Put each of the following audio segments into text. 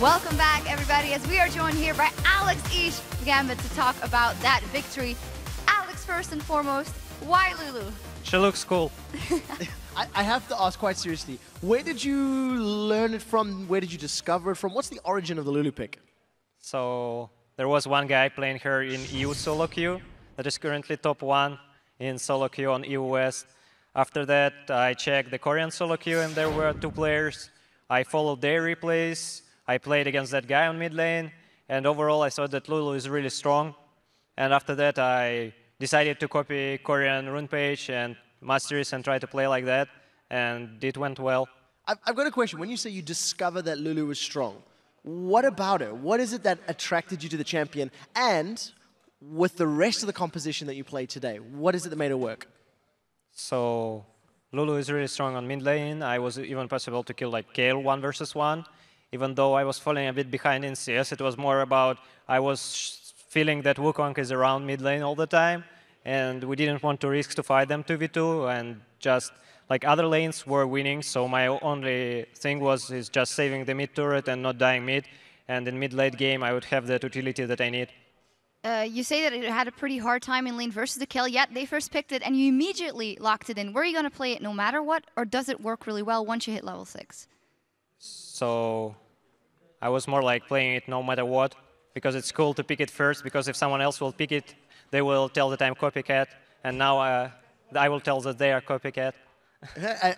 Welcome back, everybody, as we are joined here by Alex Ish Gambit to talk about that victory. Alex, first and foremost, why Lulu? She looks cool. I have to ask quite seriously, where did you learn it from? Where did you discover it from? What's the origin of the Lulu pick? So there was one guy playing her in EU solo queue that is currently top 1 in solo queue on EU West. After that, I checked the Korean solo queue, and there were 2 players. I followed their replays. I played against that guy on mid lane, and overall I saw that Lulu is really strong. And after that, I decided to copy Korean rune page and masteries and try to play like that, and it went well. I've got a question. When you say you discovered that Lulu was strong, what about her? What is it that attracted you to the champion? And with the rest of the composition that you play today, what is it that made it work? So Lulu is really strong on mid lane. I was even possible to kill like Kayle 1 versus 1. Even though I was falling a bit behind in CS, it was more about I was feeling that Wukong is around mid lane all the time, and we didn't want to risk to fight them 2v2, and just like other lanes were winning, so my only thing is just saving the mid turret and not dying mid, and in mid-late game I would have that utility that I need. You say that it had a pretty hard time in lane versus the Kayle, yet they first picked it and you immediately locked it in. Were you going to play it no matter what, or does it work really well once you hit level 6? So I was more like playing it no matter what, because it's cool to pick it first, because if someone else will pick it, they will tell that I'm copycat, and now I will tell that they are copycat.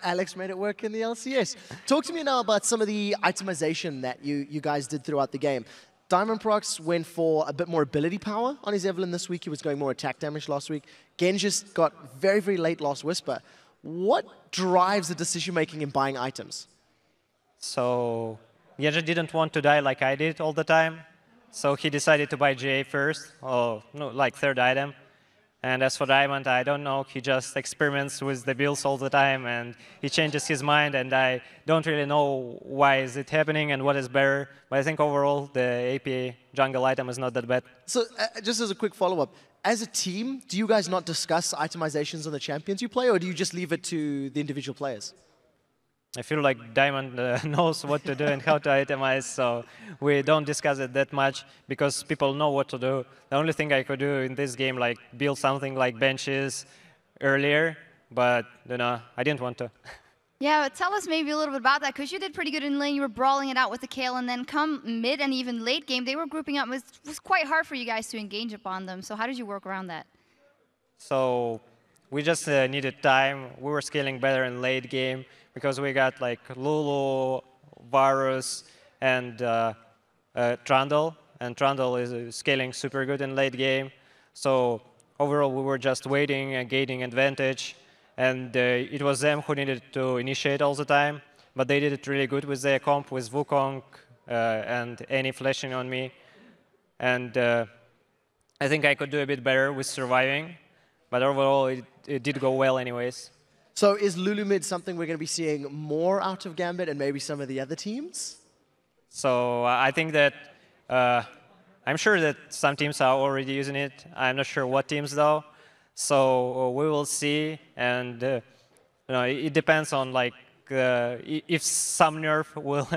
Alex made it work in the LCS. Talk to me now about some of the itemization that you guys did throughout the game. Diamond Prox went for a bit more ability power on his Evelynn this week. He was going more attack damage last week. Genghis got very, very late Lost Whisper. What drives the decision-making in buying items? So Genghis didn't want to die like I did all the time. So he decided to buy GA first, or no, like 3rd item. And as for Diamond, I don't know, he just experiments with the builds all the time, and he changes his mind, and I don't really know why is it happening and what is better. But I think overall, the AP jungle item is not that bad. So just as a quick follow-up, as a team, do you guys not discuss itemizations on the champions you play, or do you just leave it to the individual players? I feel like Diamond knows what to do and how to itemize, so we don't discuss it that much because people know what to do. The only thing I could do in this game, like build something like benches earlier, but I didn't want to. Yeah, but tell us maybe a little bit about that, because you did pretty good in lane. You were brawling it out with the Kayle, and then come mid and even late game, they were grouping up. It was quite hard for you guys to engage upon them. So how did you work around that? So we just needed time. We were scaling better in late game, because we got like Lulu, Varus, and Trundle. And Trundle is scaling super good in late game. So overall, we were just waiting and gaining advantage. And it was them who needed to initiate all the time. But they did it really good with their comp, with Wukong and Annie flashing on me. And I think I could do a bit better with surviving. But overall, it did go well anyways. So is Lulu mid something we're going to be seeing more out of Gambit and maybe some of the other teams? So I think that I'm sure that some teams are already using it. I'm not sure what teams though. So we will see, and it depends on like if some nerf will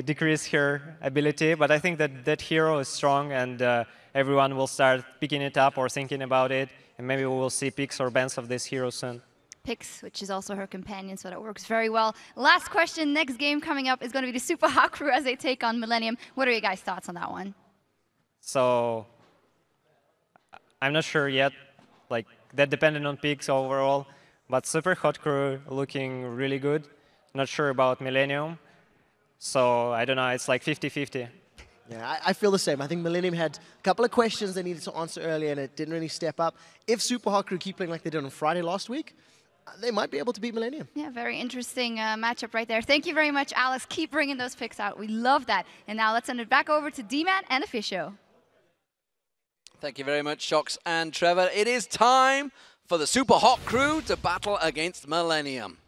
decrease her ability. But I think that that hero is strong, and everyone will start picking it up or thinking about it, and maybe we will see picks or bans of this hero soon. Picks, which is also her companion, so that works very well. Last question, next game coming up is going to be the Super Hawk crew as they take on Millennium. What are your guys' thoughts on that one? So I'm not sure yet. Like, that depended on picks overall, but Super Hot crew looking really good. Not sure about Millennium, so I don't know, it's like 50-50. Yeah, I feel the same. I think Millennium had a couple of questions they needed to answer earlier, and it didn't really step up. If Super Hot crew keep playing like they did on Friday last week, they might be able to beat Millennium. Yeah, very interesting matchup right there. Thank you very much, Alex. Keep bringing those picks out. We love that. And now let's send it back over to D-Man and Official. Thank you very much, Shocks and Trevor. It is time for the Super Hot crew to battle against Millennium.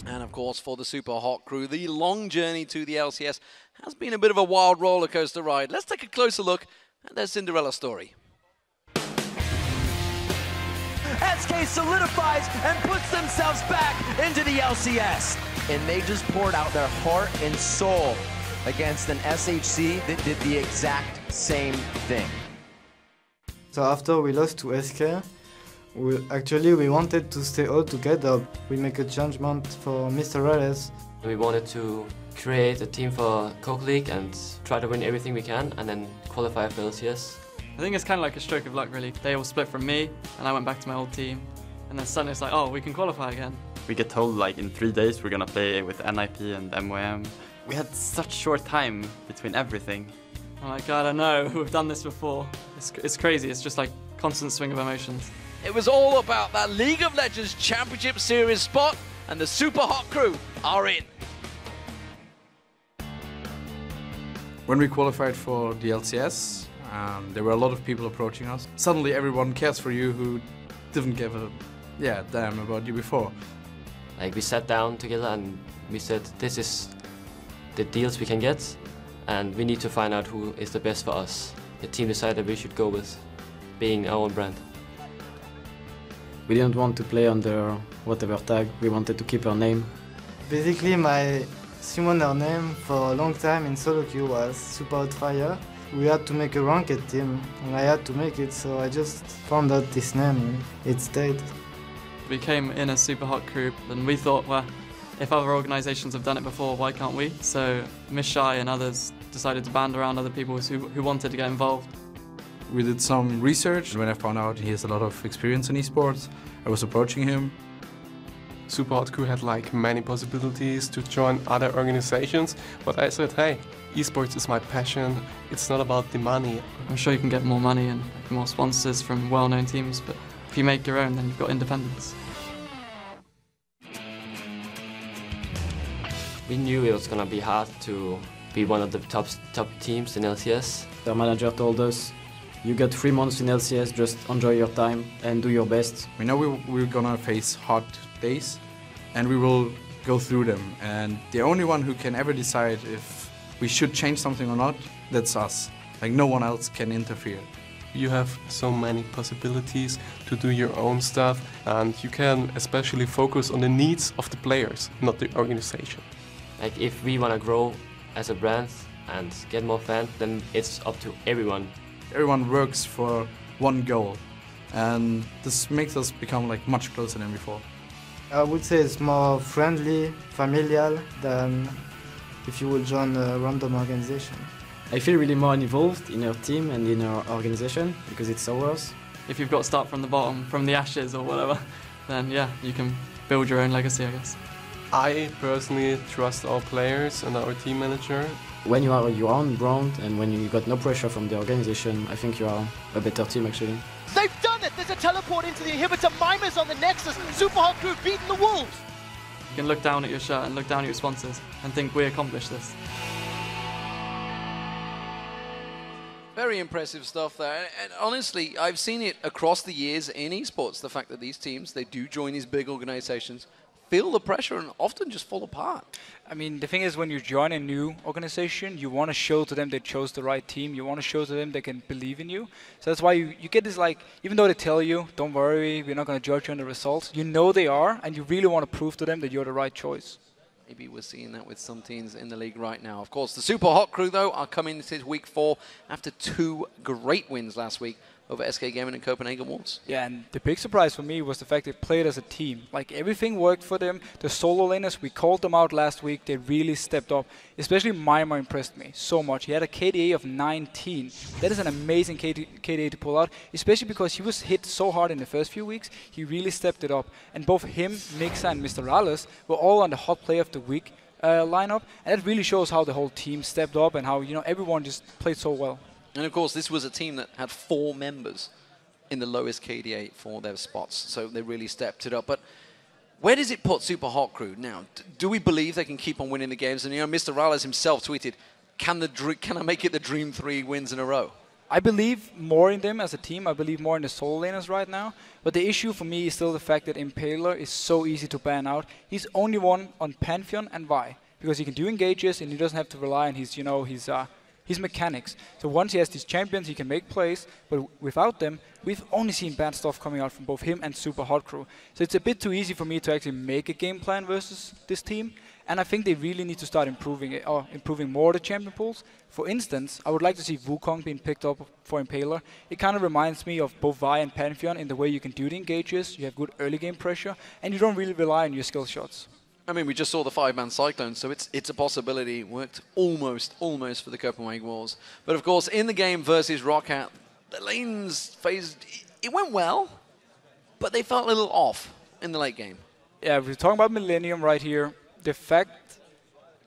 And of course, for the Super Hot crew, the long journey to the LCS has been a bit of a wild roller coaster ride. Let's take a closer look at their Cinderella story. SK solidifies and puts themselves back into the LCS. And they just poured out their heart and soul against an SHC that did the exact same thing. So after we lost to SK, we wanted to stay all together. We make a changement for Mr. Rales. We wanted to create a team for Coke League and try to win everything we can and then qualify for LCS. I think it's kind of like a stroke of luck, really. They all split from me, and I went back to my old team. And then suddenly it's like, oh, we can qualify again. We get told like in 3 days we're gonna play with NIP and MOM. We had such short time between everything. I'm like, God, I know, we've done this before. It's crazy, it's just like constant swing of emotions. It was all about that League of Legends Championship Series spot, and the Super Hot crew are in. When we qualified for the LCS, there were a lot of people approaching us. Suddenly everyone cares for you who didn't give a damn about you before. Like we sat down together and we said, this is the deals we can get and we need to find out who is the best for us. The team decided we should go with being our own brand. We didn't want to play under whatever tag, we wanted to keep our name. Basically my summoner name for a long time in solo queue was Super Hot Fire. We had to make a ranked team and I had to make it, so I just found out this name and it stayed. We came in as Super Hot crew and we thought, well, if other organisations have done it before, why can't we? So Miss Shy and others decided to band around other people who wanted to get involved. We did some research. When I found out he has a lot of experience in esports, I was approaching him. Super Hot crew had like many possibilities to join other organizations, but I said, hey, esports is my passion, it's not about the money. I'm sure you can get more money and more sponsors from well-known teams, but if you make your own, then you've got independence. We knew it was going to be hard to be one of the top teams in LCS. Our manager told us, you got 3 months in LCS, just enjoy your time and do your best. We know we're gonna face hard days and we will go through them. And the only one who can ever decide if we should change something or not, that's us. Like no one else can interfere. You have so many possibilities to do your own stuff and you can especially focus on the needs of the players, not the organization. Like if we want to grow as a brand and get more fans, then it's up to everyone. Everyone works for one goal and this makes us become like much closer than before. I would say it's more friendly, familial than if you would join a random organization. I feel really more involved in our team and in our organization because it's ours. If you've got to start from the bottom, from the ashes or whatever, then yeah, you can build your own legacy, I guess. I personally trust our players and our team manager. When you are your own brand and when you got no pressure from the organization, I think you are a better team actually. They've done it! There's a teleport into the inhibitor. Mimers on the Nexus. Super Hot crew beating the Wolves. You can look down at your shirt and look down at your sponsors and think we accomplished this. Very impressive stuff there. And honestly, I've seen it across the years in esports, the fact that these teams, they do join these big organizations, feel the pressure and often just fall apart. I mean, the thing is, when you join a new organization, you want to show to them they chose the right team. You want to show to them they can believe in you. So that's why you get this, like, even though they tell you, don't worry, we're not going to judge you on the results, you know they are, and you really want to prove to them that you're the right choice. Maybe we're seeing that with some teams in the league right now. Of course, the Super Hot crew, though, are coming into week 4 after 2 great wins last week over SK Gaming and Copenhagen Wolves. Yeah, and the big surprise for me was the fact they played as a team. Like, everything worked for them. The solo laners, we called them out last week. They really stepped up. Especially Mimir impressed me so much. He had a KDA of 19. That is an amazing KDA to pull out, especially because he was hit so hard in the first few weeks. He really stepped it up. And both him, Mixa, and Mr. Rales were all on the Hot Player of the Week lineup. And that really shows how the whole team stepped up and how, you know, everyone just played so well. And of course, this was a team that had 4 members in the lowest KDA for their spots, so they really stepped it up. But where does it put Super Hot crew now? Do we believe they can keep on winning the games? And you know, Mr. Rales himself tweeted, "Can I make it the dream 3 wins in a row?" I believe more in them as a team. I believe more in the solo laners right now. But the issue for me is still the fact that Impaler is so easy to ban out. He's only one on Pantheon and Vi, because he can do engages and he doesn't have to rely on his, you know, his his mechanics. So once he has these champions, he can make plays, but without them, we've only seen bad stuff coming out from both him and Super Hot Crew. So it's a bit too easy for me to actually make a game plan versus this team. And I think they really need to start improving it, or improving more the champion pools. For instance, I would like to see Wukong being picked up for Impaler. It kind of reminds me of both Vi and Pantheon in the way you can do the engages, you have good early game pressure, and you don't really rely on your skill shots. I mean, we just saw the 5-man Cyclone, so it's a possibility. Worked almost for the Copenhagen Wars. But of course, in the game versus Roccat, the lanes phased, it went well, but they felt a little off in the late game. Yeah, we're talking about Millennium right here. The fact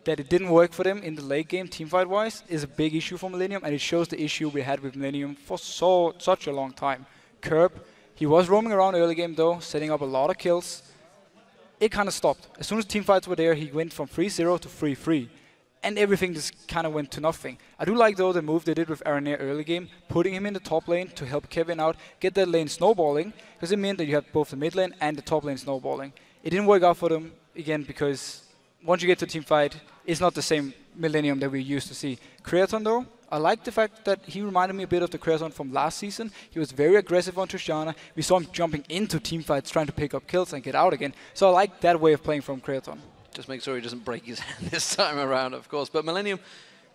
that it didn't work for them in the late game, teamfight-wise, is a big issue for Millennium, and it shows the issue we had with Millennium for such a long time. Curb, he was roaming around early game though, setting up a lot of kills. It kind of stopped. As soon as teamfights were there, he went from 3-0 to 3-3. And everything just kind of went to nothing. I do like, though, the move they did with Aranea early game, putting him in the top lane to help Kevin out, get that lane snowballing, because it meant that you had both the mid lane and the top lane snowballing. It didn't work out for them, again, because once you get to teamfight, it's not the same Millennium that we used to see. Creaton, though, I like the fact that he reminded me a bit of the Creaton from last season. He was very aggressive on Tristana. We saw him jumping into teamfights, trying to pick up kills and get out again. So I like that way of playing from Creaton. Just make sure he doesn't break his hand this time around, of course. But Millennium,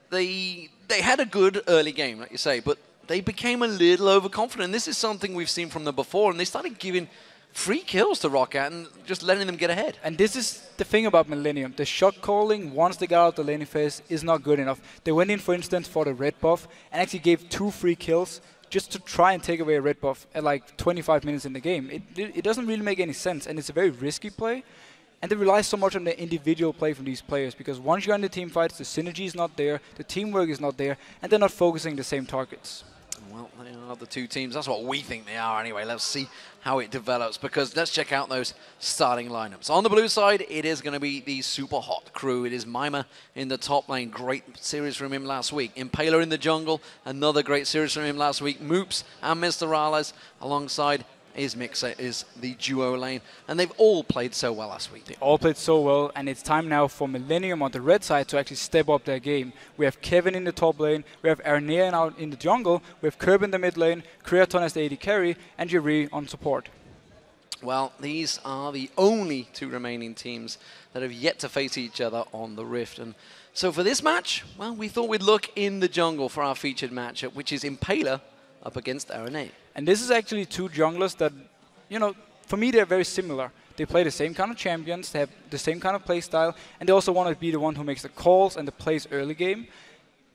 they had a good early game, like you say, but they became a little overconfident. This is something we've seen from them before, and they started giving free kills to Roccat and just letting them get ahead. And this is the thing about Millennium. The shot calling, once they got out the laning phase, is not good enough. They went in, for instance, for the red buff and actually gave 2 free kills just to try and take away a red buff at like 25 minutes in the game. It doesn't really make any sense, and it's a very risky play. And they rely so much on the individual play from these players, because once you're in the team fights, the synergy is not there, the teamwork is not there, and they're not focusing the same targets. Well, they are the two teams. That's what we think they are anyway. Let's see how it develops, because let's check out those starting lineups. On the blue side, it is going to be the Super Hot Crew. It is Mima in the top lane. Great series from him last week. Impaler in the jungle. Another great series from him last week. Moops and Mr. Rales alongside Mixer is the duo lane, and they've all played so well last week. They all played so well, and it's time now for Millennium on the red side to actually step up their game. We have Kevin in the top lane, we have Aranea out in the jungle, we have Curb in the mid lane, Creaton as the AD carry, and Jiri on support. Well, these are the only 2 remaining teams that have yet to face each other on the Rift. And so for this match, well, we thought we'd look in the jungle for our featured matchup, which is Impaler up against Aranea. And this is actually 2 junglers that, you know, for me they're very similar. They play the same kind of champions, they have the same kind of play style, and they also want to be the one who makes the calls and the plays early game.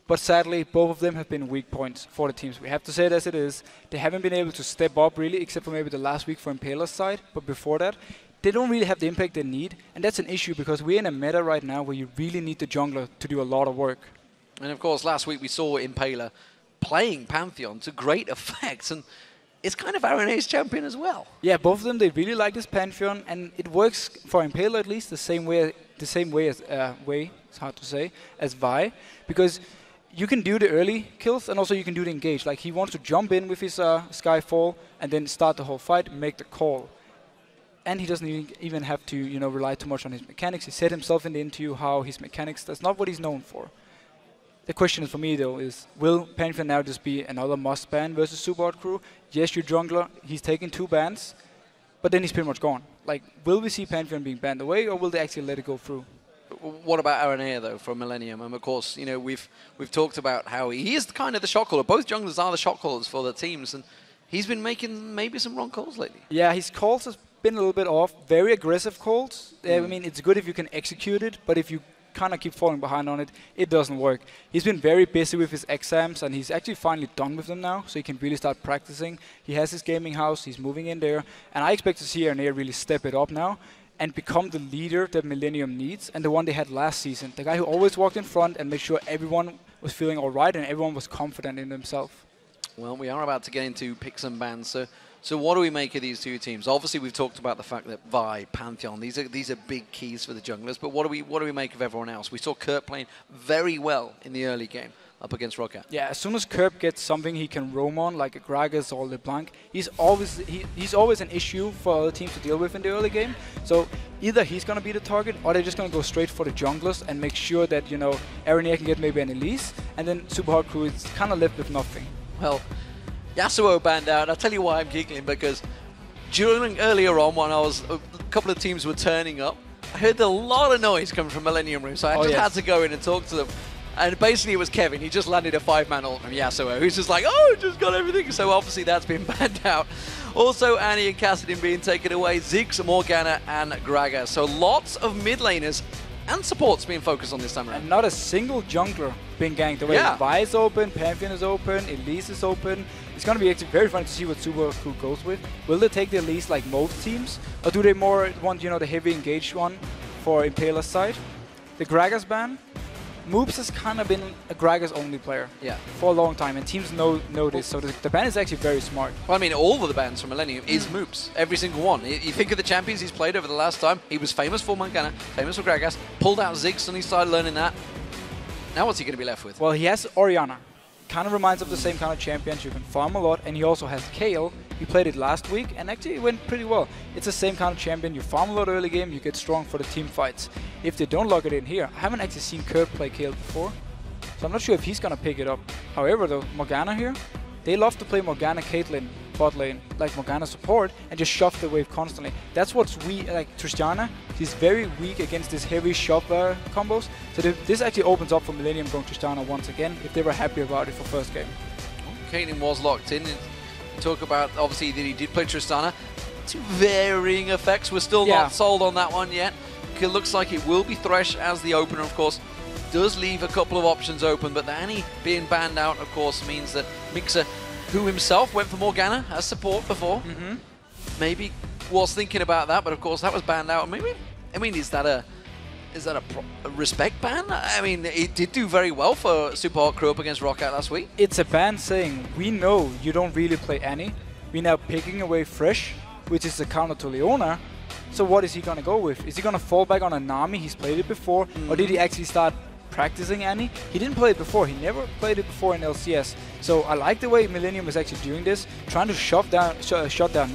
But sadly, both of them have been weak points for the teams. We have to say it as it is. They haven't been able to step up really, except for maybe the last week for Impaler's side. But before that, they don't really have the impact they need. And that's an issue, because we're in a meta right now where you really need the jungler to do a lot of work. And of course, last week we saw Impaler playing Pantheon to great effect, and it's kind of Aranea's champion as well. Yeah, both of them, they really like this Pantheon, and it works for Impaler at least the same way as it's hard to say, as Vi, because you can do the early kills and also you can do the engage. Like, he wants to jump in with his Skyfall and then start the whole fight, make the call. And he doesn't even have to, you know, rely too much on his mechanics. He said himself in the interview how his mechanics, that's not what he's known for. The question for me, though, is will Pantheon now just be another must ban versus Super Hot Crew? Yes, your jungler, he's taken 2 bans, but then he's pretty much gone. Like, will we see Pantheon being banned away, or will they actually let it go through? What about Aranea, though, from Millennium? And of course, you know, we've talked about how he is kind of the shot caller. Both junglers are the shot callers for the teams, and he's been making maybe some wrong calls lately. Yeah, his calls has been a little bit off. Very aggressive calls. I mean, it's good if you can execute it, but if you kind of keep falling behind on it, it doesn't work. He's been very busy with his exams, and he's actually finally done with them now, so he can really start practicing. He has his gaming house, he's moving in there, and I expect to see Aranea really step it up now and become the leader that Millennium needs, and the one they had last season. The guy who always walked in front and made sure everyone was feeling all right and everyone was confident in themselves. Well, we are about to get into picks and bans, so what do we make of these 2 teams? Obviously, we've talked about the fact that Vi, Pantheon, these are big keys for the junglers. But what do we make of everyone else? We saw Kurt playing very well in the early game up against Roccat. Yeah, as soon as Curb gets something he can roam on, like a Gragas or LeBlanc, he's always an issue for other teams to deal with in the early game. So either he's going to be the target or they're just going to go straight for the junglers and make sure that, you know, Aranea can get maybe an Elise, and then Super Hot Crew is kind of left with nothing. Well, Yasuo banned out. I'll tell you why I'm giggling, because earlier on when a couple of teams were turning up, I heard a lot of noise coming from Millennium Room, so I just had to go in and talk to them. And basically it was Kevin. He just landed a 5-man ult from Yasuo, who's just like, oh, just got everything. So obviously that's been banned out. Also, Annie and Kassadin being taken away, Ziggs, Morgana, and Gragas. So lots of mid laners and supports being focused on this time around. And not a single jungler being ganked away. Yeah. Vi is open, Pantheon is open, Elise is open. It's going to be actually very fun to see what Super Crew goes with. Will they take the Elise like most teams? Or do they more want, you know, the heavy engaged one for Impaler's side? The Gragas ban? Moobs has kind of been a Gragas only player for a long time, and teams know this, so the ban is actually very smart. Well, I mean, all of the bans from Millennium is Moobs. Every single one. You think of the champions he's played over the last time, he was famous for Morgana, famous for Gragas, pulled out Ziggs and he started learning that. Now what's he going to be left with? Well, he has Orianna. Kind of reminds of the same kind of champions. You can farm a lot, and he also has Kayle. He played it last week, and actually it went pretty well. It's the same kind of champion. You farm a lot early game, you get strong for the team fights. If they don't lock it in here, I haven't actually seen Curb play Kayle before, so I'm not sure if he's going to pick it up. However, though, Morgana here, they love to play Morgana Caitlyn bot lane, like Morgana support, and just shove the wave constantly. That's what's like Tristana. She's very weak against these heavy shove combos. So this actually opens up for Millennium going Tristana once again, if they were happy about it for first game. Caitlyn was locked in. Talk about, obviously, that he did play Tristana. To varying effects. We're still not sold on that one yet. It looks like it will be Thresh as the opener, of course. Does leave a couple of options open, but the Annie being banned out, of course, means that Mixer, who himself went for Morgana as support before, maybe was thinking about that, but of course that was banned out. Maybe, I mean, is that a respect ban? I mean, it did do very well for Super Hot Crew up against Rockout last week. It's a ban saying, we know you don't really play Annie. We're now picking away Thresh, which is the counter to Leona. So what is he going to go with? Is he going to fall back on a Nami? He's played it before. Or did he actually start practicing Annie? He didn't play it before. He never played it before in LCS. So I like the way Millennium is actually doing this, trying to shut down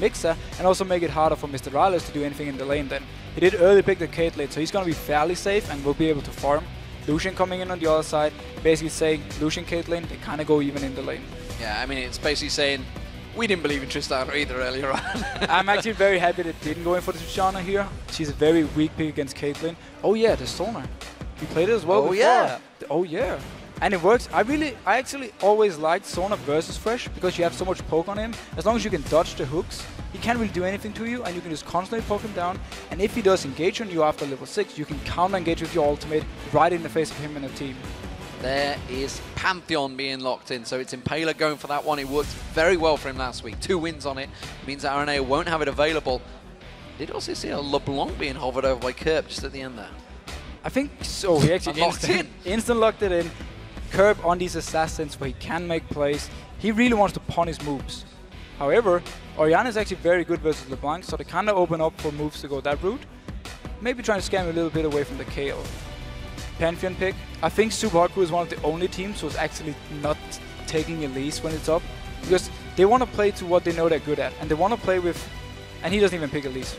Mixer and also make it harder for Mr. Rales to do anything in the lane then. He did early pick the Caitlyn, so he's going to be fairly safe and will be able to farm. Lucian coming in on the other side, basically saying Lucian, Caitlyn, they kind of go even in the lane. Yeah, I mean, it's basically saying, we didn't believe in Tristana either earlier on. I'm actually very happy that they didn't go in for the Tristana here. She's a very weak pick against Caitlyn. Oh yeah, the Sonar. He played it as well before. Yeah. Oh yeah. And it works. I actually always liked Sonar versus Thresh because you have so much poke on him. As long as you can dodge the hooks, he can't really do anything to you, and you can just constantly poke him down. And if he does engage on you after level 6, you can counter-engage with your ultimate right in the face of him and a team. There is Pantheon being locked in, so it's Impaler going for that one. It worked very well for him last week. 2 wins on it. Means that Aranea won't have it available. Did also see a LeBlanc being hovered over by Kerb just at the end there. I think so. He actually instant locked it in. Kerb on these assassins where he can make plays. He really wants to punish moves. However, Orianna is actually very good versus LeBlanc, so they kind of open up for moves to go that route. Maybe trying to scam a little bit away from the Kayle. Pantheon pick. I think Super Hot Crew is one of the only teams who's actually not taking Elise when it's up, because they want to play to what they know they're good at, and they want to play with, and he doesn't even pick Elise.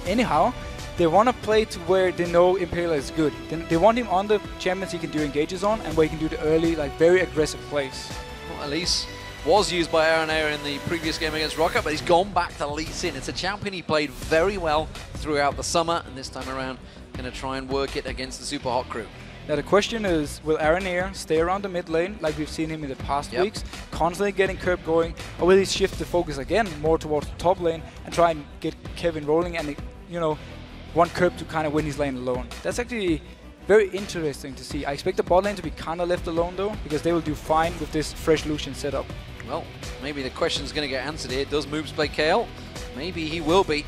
Anyhow, they want to play to where they know Impaler is good. They want him on the champions he can do engages on, and where he can do the early, like, very aggressive plays. Well, Elise was used by Aranea in the previous game against Rocket, but he's gone back to Lee Sin. It's a champion he played very well throughout the summer, and this time around, going to try and work it against the Super Hot Crew. Now the question is, will Aranea stay around the mid lane like we've seen him in the past weeks, constantly getting Kerb going, or will he shift the focus again more towards the top lane and try and get Kevin rolling and, you know, want Kerb to kind of win his lane alone? That's actually very interesting to see. I expect the bot lane to be kind of left alone though, because they will do fine with this fresh Lucian setup. Well, maybe the question's going to get answered here. Does Moobs play Kayle? Maybe he will be.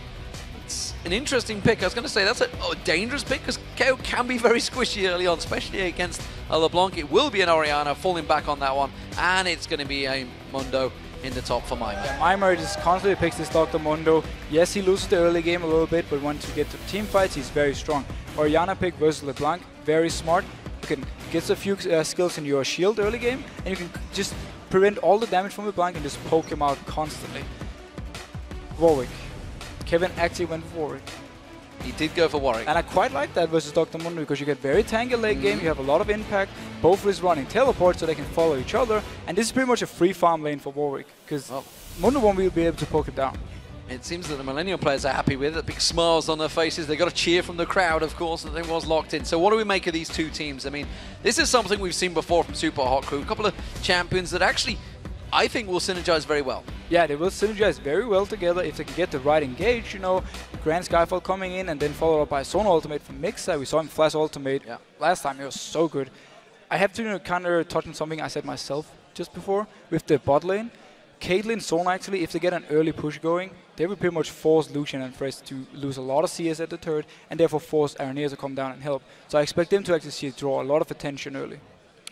It's an interesting pick. I was going to say that's a dangerous pick because Kayle can be very squishy early on, especially against a LeBlanc. It will be an Orianna falling back on that one, and it's going to be a Mundo in the top for Maimer. Yeah, Maimer just constantly picks this Dr. Mundo. Yes, he loses the early game a little bit, but once you get to team fights, he's very strong. Orianna pick versus LeBlanc, very smart. You can get a few skills in your shield early game, and you can just prevent all the damage from LeBlanc and just poke him out constantly. Warwick. Kevin actually went forward. He did go for Warwick. And I quite like that versus Dr. Mundo because you get very tanky late game, you have a lot of impact, both is running teleport so they can follow each other, and this is pretty much a free farm lane for Warwick because Mundo won't be able to poke it down. It seems that the Millennium players are happy with it. Big smiles on their faces. They got a cheer from the crowd, of course, and it was locked in. So what do we make of these two teams? I mean, this is something we've seen before from Super Hot Crew. A couple of champions that actually, I think, will synergize very well. Yeah, they will synergize very well together if they can get the right engage. You know, Grand Skyfall coming in and then followed up by Sonar ultimate from Mixa. We saw him flash ultimate last time. It was so good. I have to kind of touch on something I said myself just before with the bot lane. Caitlyn, Sonar actually, if they get an early push going, they will pretty much force Lucian and Fresh to lose a lot of CS at the turret and therefore force Aranea to come down and help. So I expect them to actually draw a lot of attention early.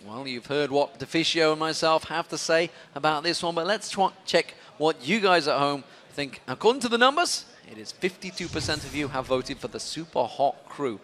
Well, you've heard what Deficio and myself have to say about this one, but let's check what you guys at home think. According to the numbers, it is 52% of you have voted for the Super Hot Crew.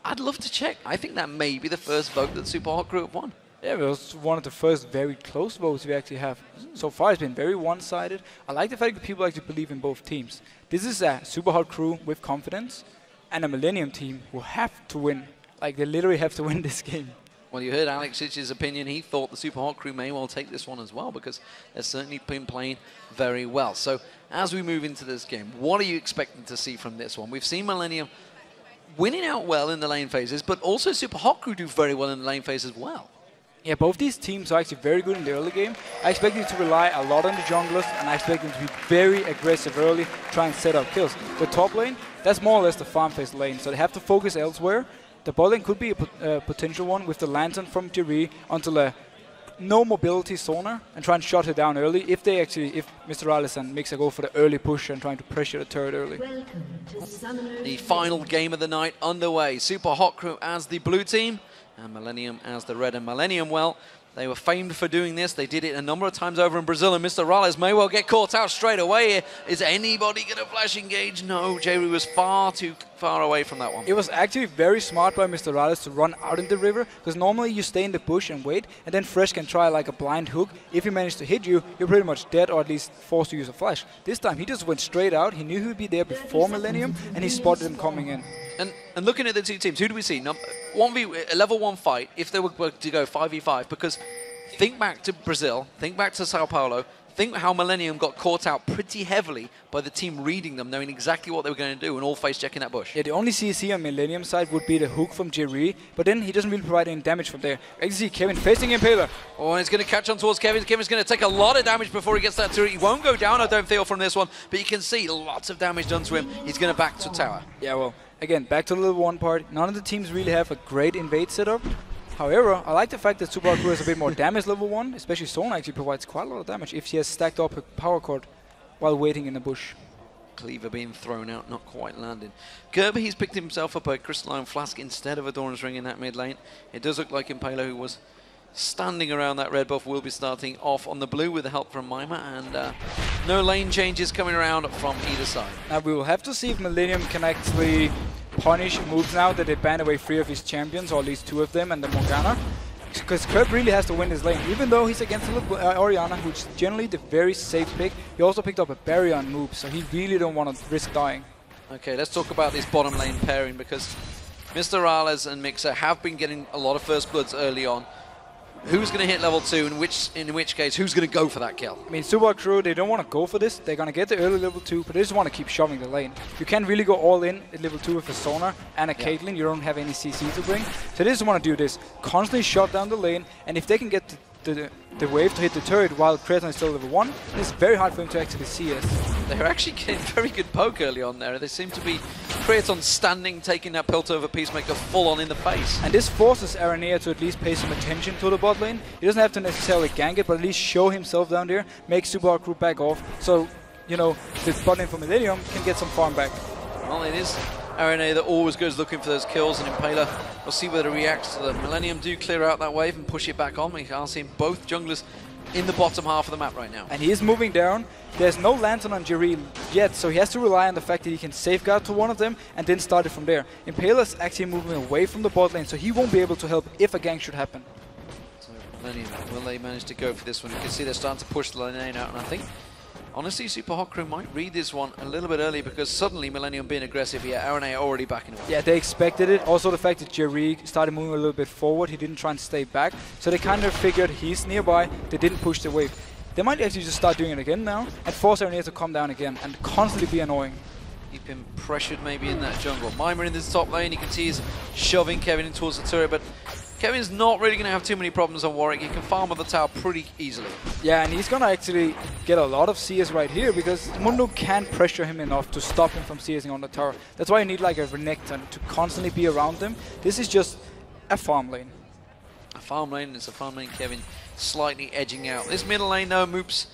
I'd love to check. I think that may be the first vote that Super Hot Crew have won. Yeah, it was one of the first very close votes we actually have. So far, it's been very one-sided. I like the fact that people actually believe in both teams. This is a Super Hot Crew with confidence and a Millennium team who have to win. Like, they literally have to win this game. Well, you heard Alex's opinion. He thought the Super Hot Crew may well take this one as well because they've certainly been playing very well. So, as we move into this game, what are you expecting to see from this one? We've seen Millennium winning out well in the lane phases, but also Super Hot Crew do very well in the lane phase as well. Yeah, both these teams are actually very good in the early game. I expect them to rely a lot on the junglers, and I expect them to be very aggressive early, try and set up kills. The top lane, that's more or less the farm phase lane, so they have to focus elsewhere. The bot lane could be a potential one with the Lantern from Jiri onto a no mobility Sonar and try and shut her down early if Mr. Rales and Mixa go for the early push and trying to pressure the turret early. The final game of the night underway. Super Hot Crew as the blue team and Millennium as the red. And Millennium, well, they were famed for doing this. They did it a number of times over in Brazil, and Mr. Rales may well get caught out straight away. Is anybody going to flash engage? No, Jiri was far too far away from that one. It was actually very smart by Mr. Rales to run out in the river, because normally you stay in the bush and wait, and then Fresh can try like a blind hook. If he managed to hit you, you're pretty much dead, or at least forced to use a flash. This time he just went straight out. He knew he would be there before Millennium, and he spotted him coming in. And looking at the two teams, who do we see? A level 1 fight, if they were to go 5v5, because think back to Brazil, think back to Sao Paulo, think how Millennium got caught out pretty heavily by the team reading them, knowing exactly what they were going to do, and all face checking that bush. Yeah, the only CC on Millennium side would be the hook from Jiri, but then he doesn't really provide any damage from there. I can see Kevin facing Impaler. Oh, and he's going to catch on towards Kevin. Kevin's going to take a lot of damage before he gets that turret. He won't go down, I don't feel, from this one, but you can see lots of damage done to him. He's going to back to tower. Yeah, well, again, back to the level 1 part. None of the teams really have a great invade setup. However, I like the fact that Super Hot Crew has a bit more damage level 1, especially Sonar actually provides quite a lot of damage if she has stacked up her power cord while waiting in the bush. Cleaver being thrown out, not quite landing. Gerber, he's picked himself up a Crystalline Flask instead of a Doran's Ring in that mid lane. It does look like Impaler, who was standing around that red buff, will be starting off on the blue with the help from Mima, and no lane changes coming around from either side. Now we will have to see if Millennium can actually punish moves now that they banned away 3 of his champions, or at least 2 of them, and the Morgana. Because Kerb really has to win this lane, even though he's against Orianna, who's generally the very safe pick. He also picked up a Baryon move, so he really don't want to risk dying. Okay, let's talk about this bottom lane pairing, because Mr. Rales and Mixa have been getting a lot of first bloods early on. Who's going to hit level 2, in which case, who's going to go for that kill? I mean, Super Hot Crew, they don't want to go for this. They're going to get the early level 2, but they just want to keep shoving the lane. You can't really go all in at level 2 with a Sonar and a Caitlyn. You don't have any CC to bring. So they just want to do this. Constantly shut down the lane, and if they can get the wave to hit the turret while Creaton is still level 1, it's very hard for him to actually see us. They're actually getting very good poke early on there. They seem to be Creaton standing, taking that Piltover over Peacemaker full on in the face. And this forces Aranea to at least pay some attention to the bot lane. He doesn't have to necessarily gank it, but at least show himself down there, make Super Hot Crew back off, so, you know, the bot lane for Millennium can get some farm back. Well, it is Aranea that always goes looking for those kills, and Impaler, we'll see whether he reacts to them. Millennium do clear out that wave and push it back on. We are seeing both junglers in the bottom half of the map right now. And he is moving down. There's no Lantern on Jiri yet, so he has to rely on the fact that he can safeguard to one of them and then start it from there. Impaler's actually moving away from the bot lane, so he won't be able to help if a gank should happen. So Millennium, will they manage to go for this one? You can see they're starting to push the lane out, and I think Honestly, Super Hot Crew might read this one a little bit early because suddenly Millennium being aggressive here, RNA already backing away. Yeah, they expected it. Also the fact that Jerry started moving a little bit forward, he didn't try and stay back. So they kind of figured he's nearby, they didn't push the wave. They might actually just start doing it again now and force RNA to come down again and constantly be annoying. Keep him pressured maybe in that jungle. Mimer in this top lane, you can see he's shoving Kevin in towards the turret, but Kevin's not really going to have too many problems on Warwick. He can farm on the tower pretty easily. Yeah, and he's going to actually get a lot of CS right here because Mundo can't pressure him enough to stop him from CSing on the tower. That's why you need like a Renekton to constantly be around them. This is just a farm lane. A farm lane, it's a farm lane. Kevin slightly edging out. This middle lane, though, Moops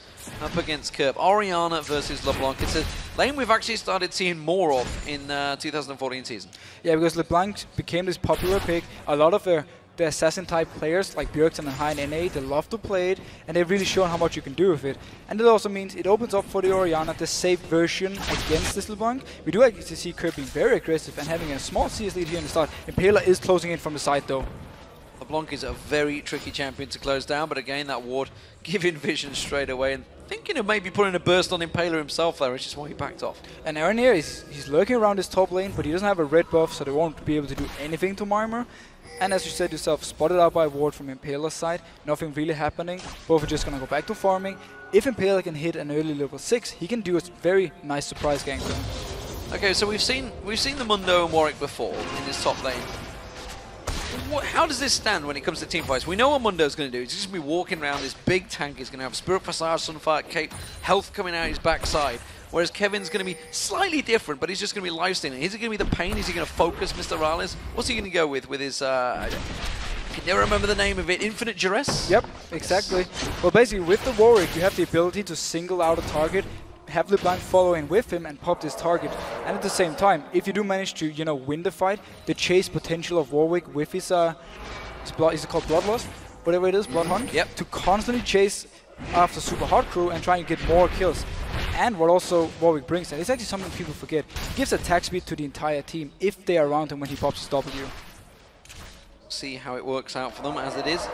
up against Kerb. Orianna versus LeBlanc. It's a lane we've actually started seeing more of in 2014 season. Yeah, because LeBlanc became this popular pick. A lot of the assassin-type players like Bjergsen and Hein NA, they love to play it, and they've really shown how much you can do with it. And it also means it opens up for the Orianna, the safe version against this LeBlanc. We do actually see Kerb being very aggressive and having a small CS lead here in the start. Impaler is closing in from the side, though. LeBlanc is a very tricky champion to close down, but again, that ward giving vision straight away and thinking of maybe putting a burst on Impaler himself there, which is why he backed off. And Aranir, he's lurking around his top lane, but he doesn't have a red buff, so they won't be able to do anything to Mimer. And as you said yourself, spotted out by a ward from Impaler's side, nothing really happening. Both are just going to go back to farming. If Impaler can hit an early level 6, he can do a very nice surprise gank for him. Okay, so we've seen the Mundo and Warwick before in this top lane. How does this stand when it comes to team fights? We know what Mundo's going to do. He's just going to be walking around this big tank. He's going to have Spirit Facade, Sunfire, Cape, health coming out his backside. Whereas Kevin's going to be slightly different, but he's just going to be lifestealing. Is it going to be the pain? Is he going to focus Mr. Rales? What's he going to go with his, I can never remember the name of it, Infinite Duress? Yep, exactly. Well, basically, with the Warwick, you have the ability to single out a target, have LeBlanc following with him and pop this target. And at the same time, if you do manage to, you know, win the fight, the chase potential of Warwick with his, is it called Bloodlust? Whatever it is, Bloodhunt? Yep. To constantly chase after Super Hot Crew and try and get more kills. And what also Warwick brings, and it's actually something people forget, he gives attack speed to the entire team if they are around him when he pops his W. See how it works out for them as it is.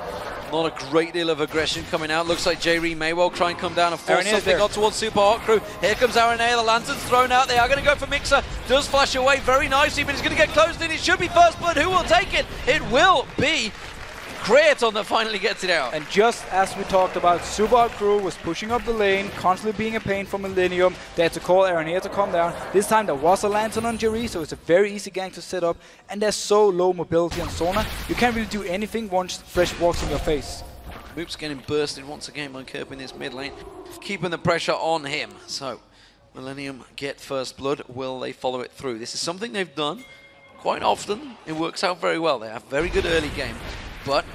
Not a great deal of aggression coming out. Looks like J-Ree may well try and come down and force something on towards Super Hot Crew. Here comes RNA, the lantern's thrown out. They are going to go for Mixer. Does flash away very nicely, but he's going to get closed in. It should be First Blood. Who will take it? It will be Creaton that finally gets it out. And just as we talked about, Super Hot Crew was pushing up the lane, constantly being a pain for Millennium. They had to call RNA to come down. This time there was a lantern on Jerry, so it's a very easy gank to set up. And there's so low mobility on Sona, you can't really do anything once Fresh walks in your face. Moops getting bursted once again by Kerb in this mid lane, keeping the pressure on him. So Millennium get First Blood. Will they follow it through? This is something they've done quite often. It works out very well. They have very good early game, but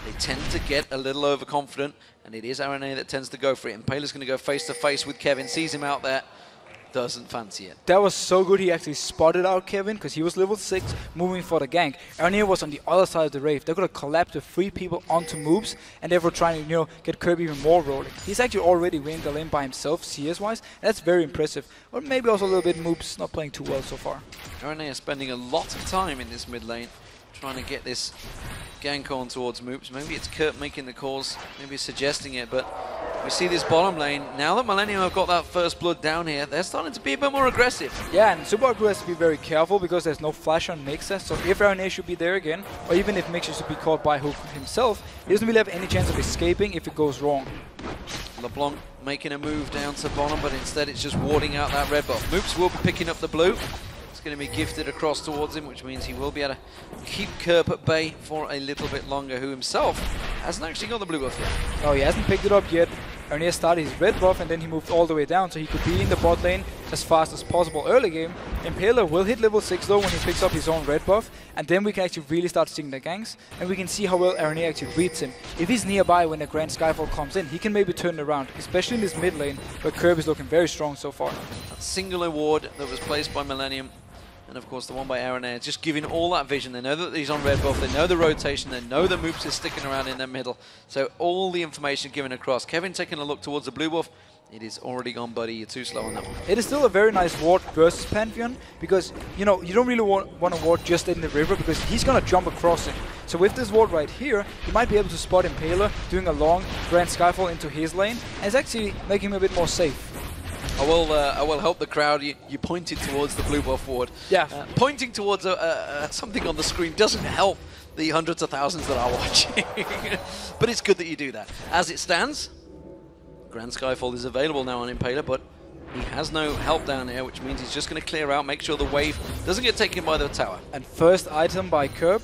they tend to get a little overconfident, and it is RNA that tends to go for it. Impaler's going to go face to face with Kevin, sees him out there, doesn't fancy it. That was so good. He actually spotted out Kevin because he was level 6 moving for the gank. RNA was on the other side of the Wraith. They could have collapsed the 3 people onto moves and therefore trying to, you know, get Kirby even more rolling. He's actually already winning the lane by himself CS-wise. That's very impressive. Or maybe also a little bit Moops not playing too well so far. RNA is spending a lot of time in this mid lane trying to get this gank on towards Moops. Maybe it's Kurt making the calls, maybe suggesting it, but we see this bottom lane. Now that Millennium have got that First Blood down here, they're starting to be a bit more aggressive. Yeah, and Super Hot Crew has to be very careful because there's no flash on Mixer, so if RNA should be there again, or even if Mixer should be caught by Hook himself, he doesn't really have any chance of escaping if it goes wrong. LeBlanc making a move down to bottom, but instead it's just warding out that red buff. Moops will be picking up the blue. It's going to be gifted across towards him, which means he will be able to keep Kerb at bay for a little bit longer, who himself hasn't actually got the blue buff yet. Oh, he hasn't picked it up yet. Arnea started his red buff and then he moved all the way down, so he could be in the bot lane as fast as possible early game. Impaler will hit level 6 though when he picks up his own red buff, and then we can actually really start seeing the ganks, and we can see how well Arnea actually reads him. If he's nearby when the Grand Skyfall comes in, he can maybe turn it around, especially in this mid lane, where Kerb is looking very strong so far. That single award that was placed by Millennium, and of course the one by RNA, just giving all that vision. They know that he's on red buff, they know the rotation, they know the Moops is sticking around in the middle. So all the information given across. Kevin taking a look towards the blue buff. It is already gone, buddy. You're too slow on that one. It is still a very nice ward versus Pantheon because, you know, you don't really want to ward just in the river because he's going to jump across it. So with this ward right here, you might be able to spot Impaler doing a long Grand Skyfall into his lane, and it's actually making him a bit more safe. I will help the crowd. You pointed towards the blue buff ward. Yeah. Pointing towards something on the screen doesn't help the hundreds of thousands that are watching. But it's good that you do that. As it stands, Grand Skyfall is available now on Impaler, but he has no help down here, which means he's just going to clear out, make sure the wave doesn't get taken by the tower. And first item by Curb,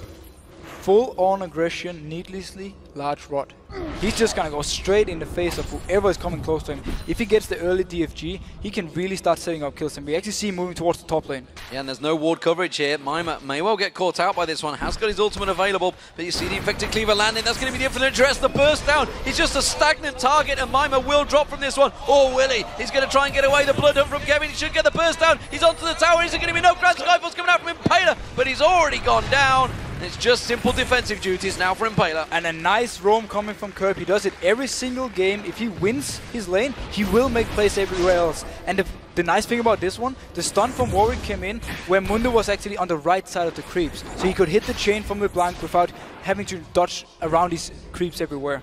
full-on aggression, needlessly large rod. He's just going to go straight in the face of whoever is coming close to him. If he gets the early DFG, he can really start setting up kills, and we actually see him moving towards the top lane. Yeah, and there's no ward coverage here. Mima may well get caught out by this one. Has got his ultimate available, but you see the Infected Cleaver landing. That's going to be the Infinite Dress. The burst down is just a stagnant target, and Mima will drop from this one. Or will he? He's going to try and get away. The blood hunt from Kevin. He should get the burst down. He's onto the tower. Is there going to be no Grand Skyfall's coming out from Impaler? But he's already gone down. It's just simple defensive duties now for Impaler. And a nice roam coming from Curb. He does it every single game. If he wins his lane, he will make plays everywhere else. And the nice thing about this one, the stun from Warwick came in where Mundo was actually on the right side of the creeps. So he could hit the chain from the blank without having to dodge around these creeps everywhere.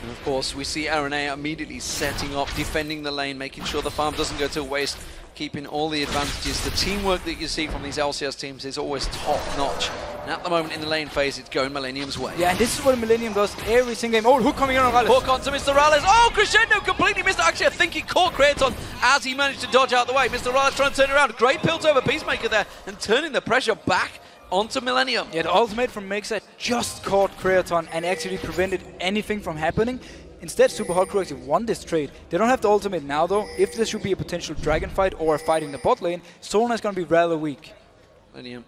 And of course, we see Aranea immediately setting up, defending the lane, making sure the farm doesn't go to waste, keeping all the advantages. The teamwork that you see from these LCS teams is always top-notch. And at the moment in the lane phase, it's going Millennium's way. Yeah, and this is what Millennium does every single game. Oh, hook coming in on Rallis. Hook onto Mr. Rallis. Oh, Crescendo completely missed it. Actually, I think he caught Creaton as he managed to dodge out the way. Mr. Rallis trying to turn around. Great pilt over Peacemaker there and turning the pressure back onto Millennium. Yeah, the ultimate from Mixa just caught Creaton and actually prevented anything from happening. Instead, Super Hot Crew actually won this trade. They don't have the ultimate now though. If there should be a potential dragon fight or a fight in the bot lane, Solana is going to be rather weak. Millennium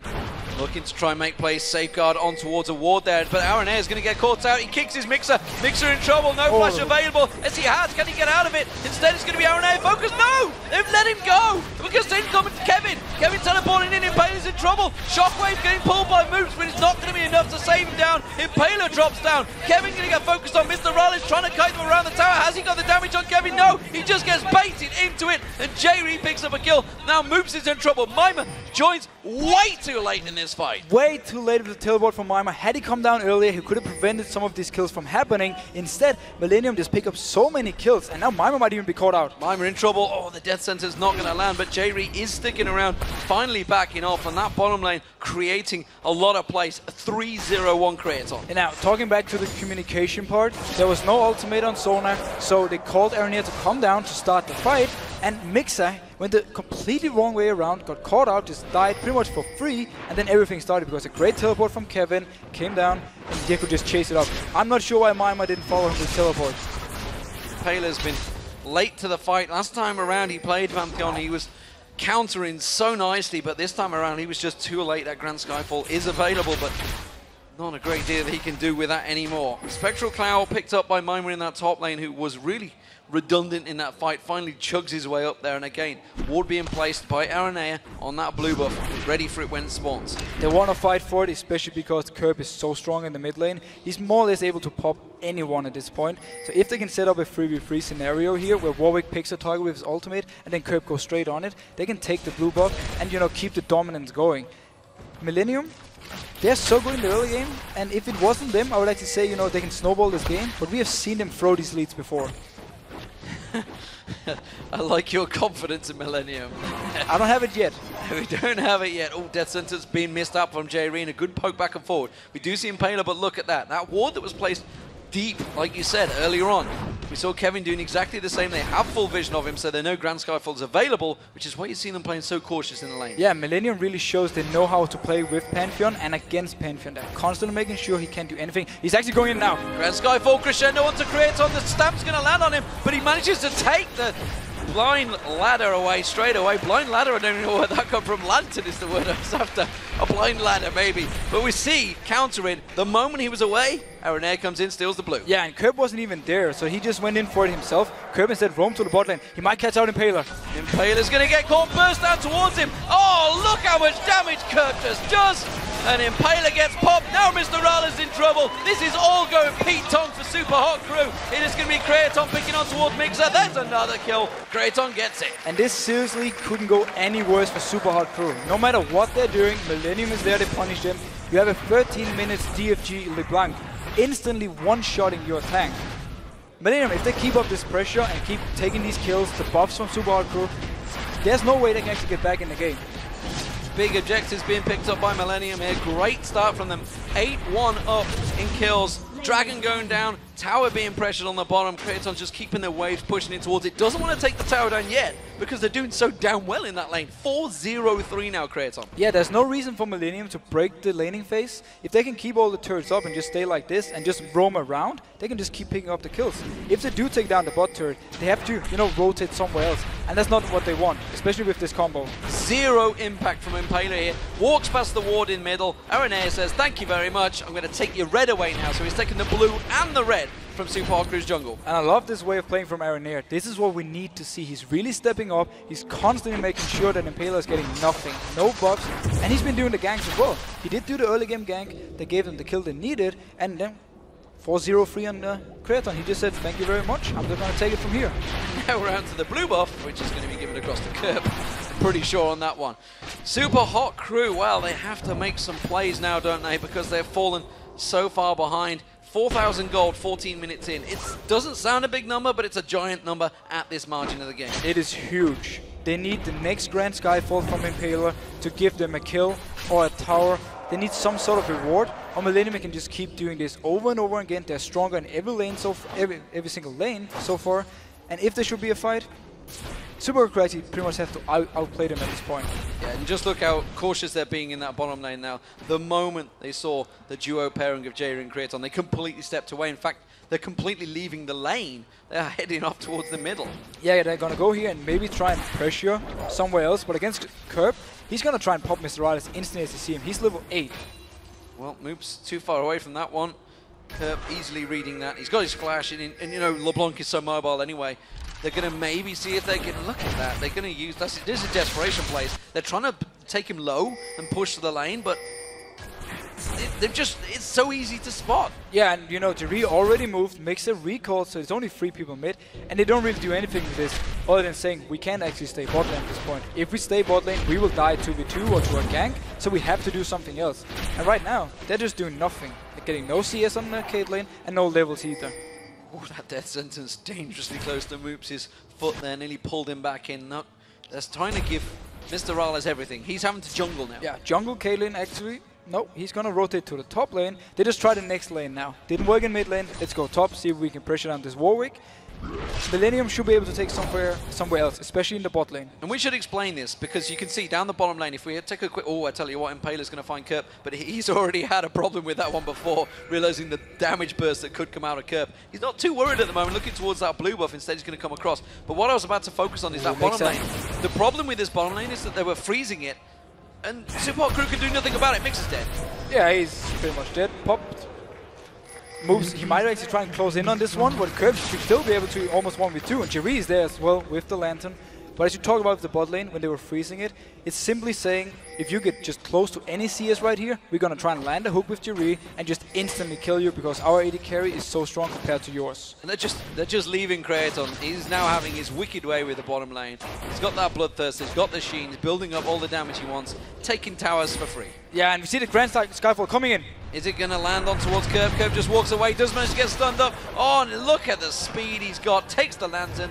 looking to try and make plays, safeguard on towards a ward there, but Aranea is going to get caught out. He kicks his Mixer. Mixer in trouble, no flash available. As he has, can he get out of it? Instead, it's going to be Aranea focus. No! They've let him go! Because in comes Kevin. Kevin teleporting in, Impaler's in trouble. Shockwave getting pulled by Moops, but it's not going to be enough to save him down. Impaler drops down. Kevin going to get focused on Mr. Rallis, trying to kite him around the tower. Has he got the damage on Kevin? No! He just gets baited into it, and J-Re picks up a kill. Now Moops is in trouble. Mima joins way too late in this fight. Way too late with the teleport from Mima. Had he come down earlier, he could have prevented some of these kills from happening. Instead, Millennium just picked up so many kills, and now Mima might even be caught out. Mima in trouble. Oh, the Death Center's not going to land, but J-Re is sticking around, finally backing off, and that bottom lane creating a lot of plays. 3-0-1 Creaton. And now, talking back to the communication part, there was no ultimate on Sonar, so they called Aranea to come down to start the fight, and Mixa went the completely wrong way around, got caught out, just died pretty much for free, and then everything started because a great teleport from Kevin came down, and they could just chase it up. I'm not sure why Mima didn't follow him with teleport. Paler's been late to the fight. Last time around he played Pantheon, he was countering so nicely, but this time around he was just too late. That Grand Skyfall is available, but not a great deal that he can do with that anymore. Spectral Cloud picked up by Mima in that top lane, who was really redundant in that fight, finally chugs his way up there, and again, ward being placed by Aranea on that blue buff, ready for it when it spawns. They want to fight for it, especially because Curb is so strong in the mid lane. He's more or less able to pop anyone at this point. So if they can set up a 3v3 scenario here, where Warwick picks a target with his ultimate, and then Curb goes straight on it, they can take the blue buff and, you know, keep the dominance going. Millennium, they're so good in the early game, and if it wasn't them, I would actually say, you know, they can snowball this game, but we have seen them throw these leads before. I like your confidence in Millennium. I don't have it yet. We don't have it yet. Oh, Death Center's been missed up from J-Re, a good poke back and forward. We do see Impaler, but look at that. That ward that was placed deep, like you said earlier on. We saw Kevin doing exactly the same. They have full vision of him, so they know Grand Skyfall's available, which is why you see them playing so cautious in the lane. Yeah, Millennium really shows they know how to play with Pantheon and against Pantheon. They're constantly making sure he can't do anything. He's actually going in now. Grand Skyfall Crescendo onto Creaton. The stamp's going to land on him, but he manages to take the blind ladder away straight away. Blind ladder, I don't even know where that come from. Lantern is the word I was after. A blind ladder, maybe. But we see, countering, the moment he was away, Aranea comes in, steals the blue. Yeah, and Curb wasn't even there, so he just went in for it himself. Curb instead roamed to the bot lane. He might catch out Impaler. Impaler's going to get caught, burst down towards him. Oh, look how much damage Curb just does. and Impaler gets popped. Now Mr. Rale's in trouble. This is all going Pete Tong for Super Hot Crew. It is going to be Creaton picking on towards Mixer. There's another kill. Creaton gets it. And this seriously couldn't go any worse for Super Hot Crew. No matter what they're doing, Millennium is there to punish them. You have a 13 minutes DFG LeBlanc instantly one-shotting your tank. Millennium, if they keep up this pressure and keep taking these kills, the buffs from Super Hot Crew, there's no way they can actually get back in the game. Big objectives being picked up by Millennium here. Great start from them. 8-1 up in kills. Dragon going down. Tower being pressured on the bottom. Creaton just keeping their waves, pushing in towards it. Doesn't want to take the tower down yet because they're doing so damn well in that lane. 4-0-3 now, Creaton. Yeah, there's no reason for Millennium to break the laning phase. If they can keep all the turrets up and just stay like this and just roam around, they can just keep picking up the kills. If they do take down the bot turret, they have to, you know, rotate somewhere else. And that's not what they want, especially with this combo. Zero impact from Impaler here. Walks past the ward in middle. Aranea says, thank you very much. I'm going to take your red away now. So he's taking the blue and the red from Super Hot Crew's jungle. And I love this way of playing from Aranea. This is what we need to see. He's really stepping up. He's constantly making sure that Impaler is getting nothing, no buffs. And he's been doing the ganks as well. He did do the early game gank. They gave them the kill they needed. And then 4-0-3 on Creaton. He just said, thank you very much. I'm just going to take it from here. Now we're on to the blue buff, which is going to be given across the curb. Pretty sure on that one. Super Hot Crew, well, they have to make some plays now, don't they? Because they've fallen so far behind. 4,000 gold, 14 minutes in. It doesn't sound a big number, but it's a giant number at this margin of the game. It is huge. They need the next Grand Skyfall from Impaler to give them a kill or a tower. They need some sort of reward. Or Millennium can just keep doing this over and over again. They're stronger in every lane, every single lane so far. And if there should be a fight, Super Crew pretty much have to outplay them at this point. Yeah, and just look how cautious they're being in that bottom lane now. The moment they saw the duo pairing of Jair and Creaton, they completely stepped away. In fact, they're completely leaving the lane. They're heading off towards the middle. Yeah, they're going to go here and maybe try and pressure somewhere else. But against Curb, he's going to try and pop Mr. Rale's instantly as you see him. He's level 8. Well, Moop's too far away from that one. Curb easily reading that. He's got his flash, and you know, LeBlanc is so mobile anyway. They're going to maybe see if they can look at that. They're going to use this is a desperation plays. They're trying to take him low and push to the lane, but it's so easy to spot. Yeah, and you know, Jerry already moved, makes a recall, so it's only 3 people mid, and they don't really do anything with this other than saying we can't actually stay bot lane at this point. If we stay bot lane, we will die 2v2 or to a gank, so we have to do something else. And right now, they're just doing nothing. They're getting no CS on the Cade lane and no levels either. Oh, that death sentence dangerously close to Moops' foot there, nearly pulled him back in. No, that's trying to give Mr. Rale's everything. He's having to jungle now. Yeah, jungle Cade lane actually. No, he's going to rotate to the top lane. They just try the next lane now. Didn't work in mid lane. Let's go top, see if we can pressure down this Warwick. Millennium should be able to take somewhere else, especially in the bot lane. And we should explain this, because you can see down the bottom lane, if we take a quick... Oh, I tell you what, Impaler's going to find Kerp, but he's already had a problem with that one before, realizing the damage burst that could come out of Kerp. He's not too worried at the moment, looking towards that blue buff. Instead, he's going to come across. But what I was about to focus on is that bottom lane. The problem with this bottom lane is that they were freezing it, and Super Hot Crew can do nothing about it. Mix is dead. Yeah, he's pretty much dead. Popped. Moves, he might actually try and close in on this one, but Curb should still be able to almost 1v2, and Jerry is there as well with the Lantern. But as you talk about the bot lane, when they were freezing it, it's simply saying, if you get just close to any CS right here, we're going to try and land a hook with Jerry and just instantly kill you, because our AD carry is so strong compared to yours. And they're just leaving Creaton. He's now having his wicked way with the bottom lane. He's got that Bloodthirst, he's got the Sheen, he's building up all the damage he wants, taking towers for free. Yeah, and we see the Grand Skyfall coming in. Is it going to land on towards Curb? Curb just walks away, does manage to get stunned up. Oh, and look at the speed he's got, takes the Lantern.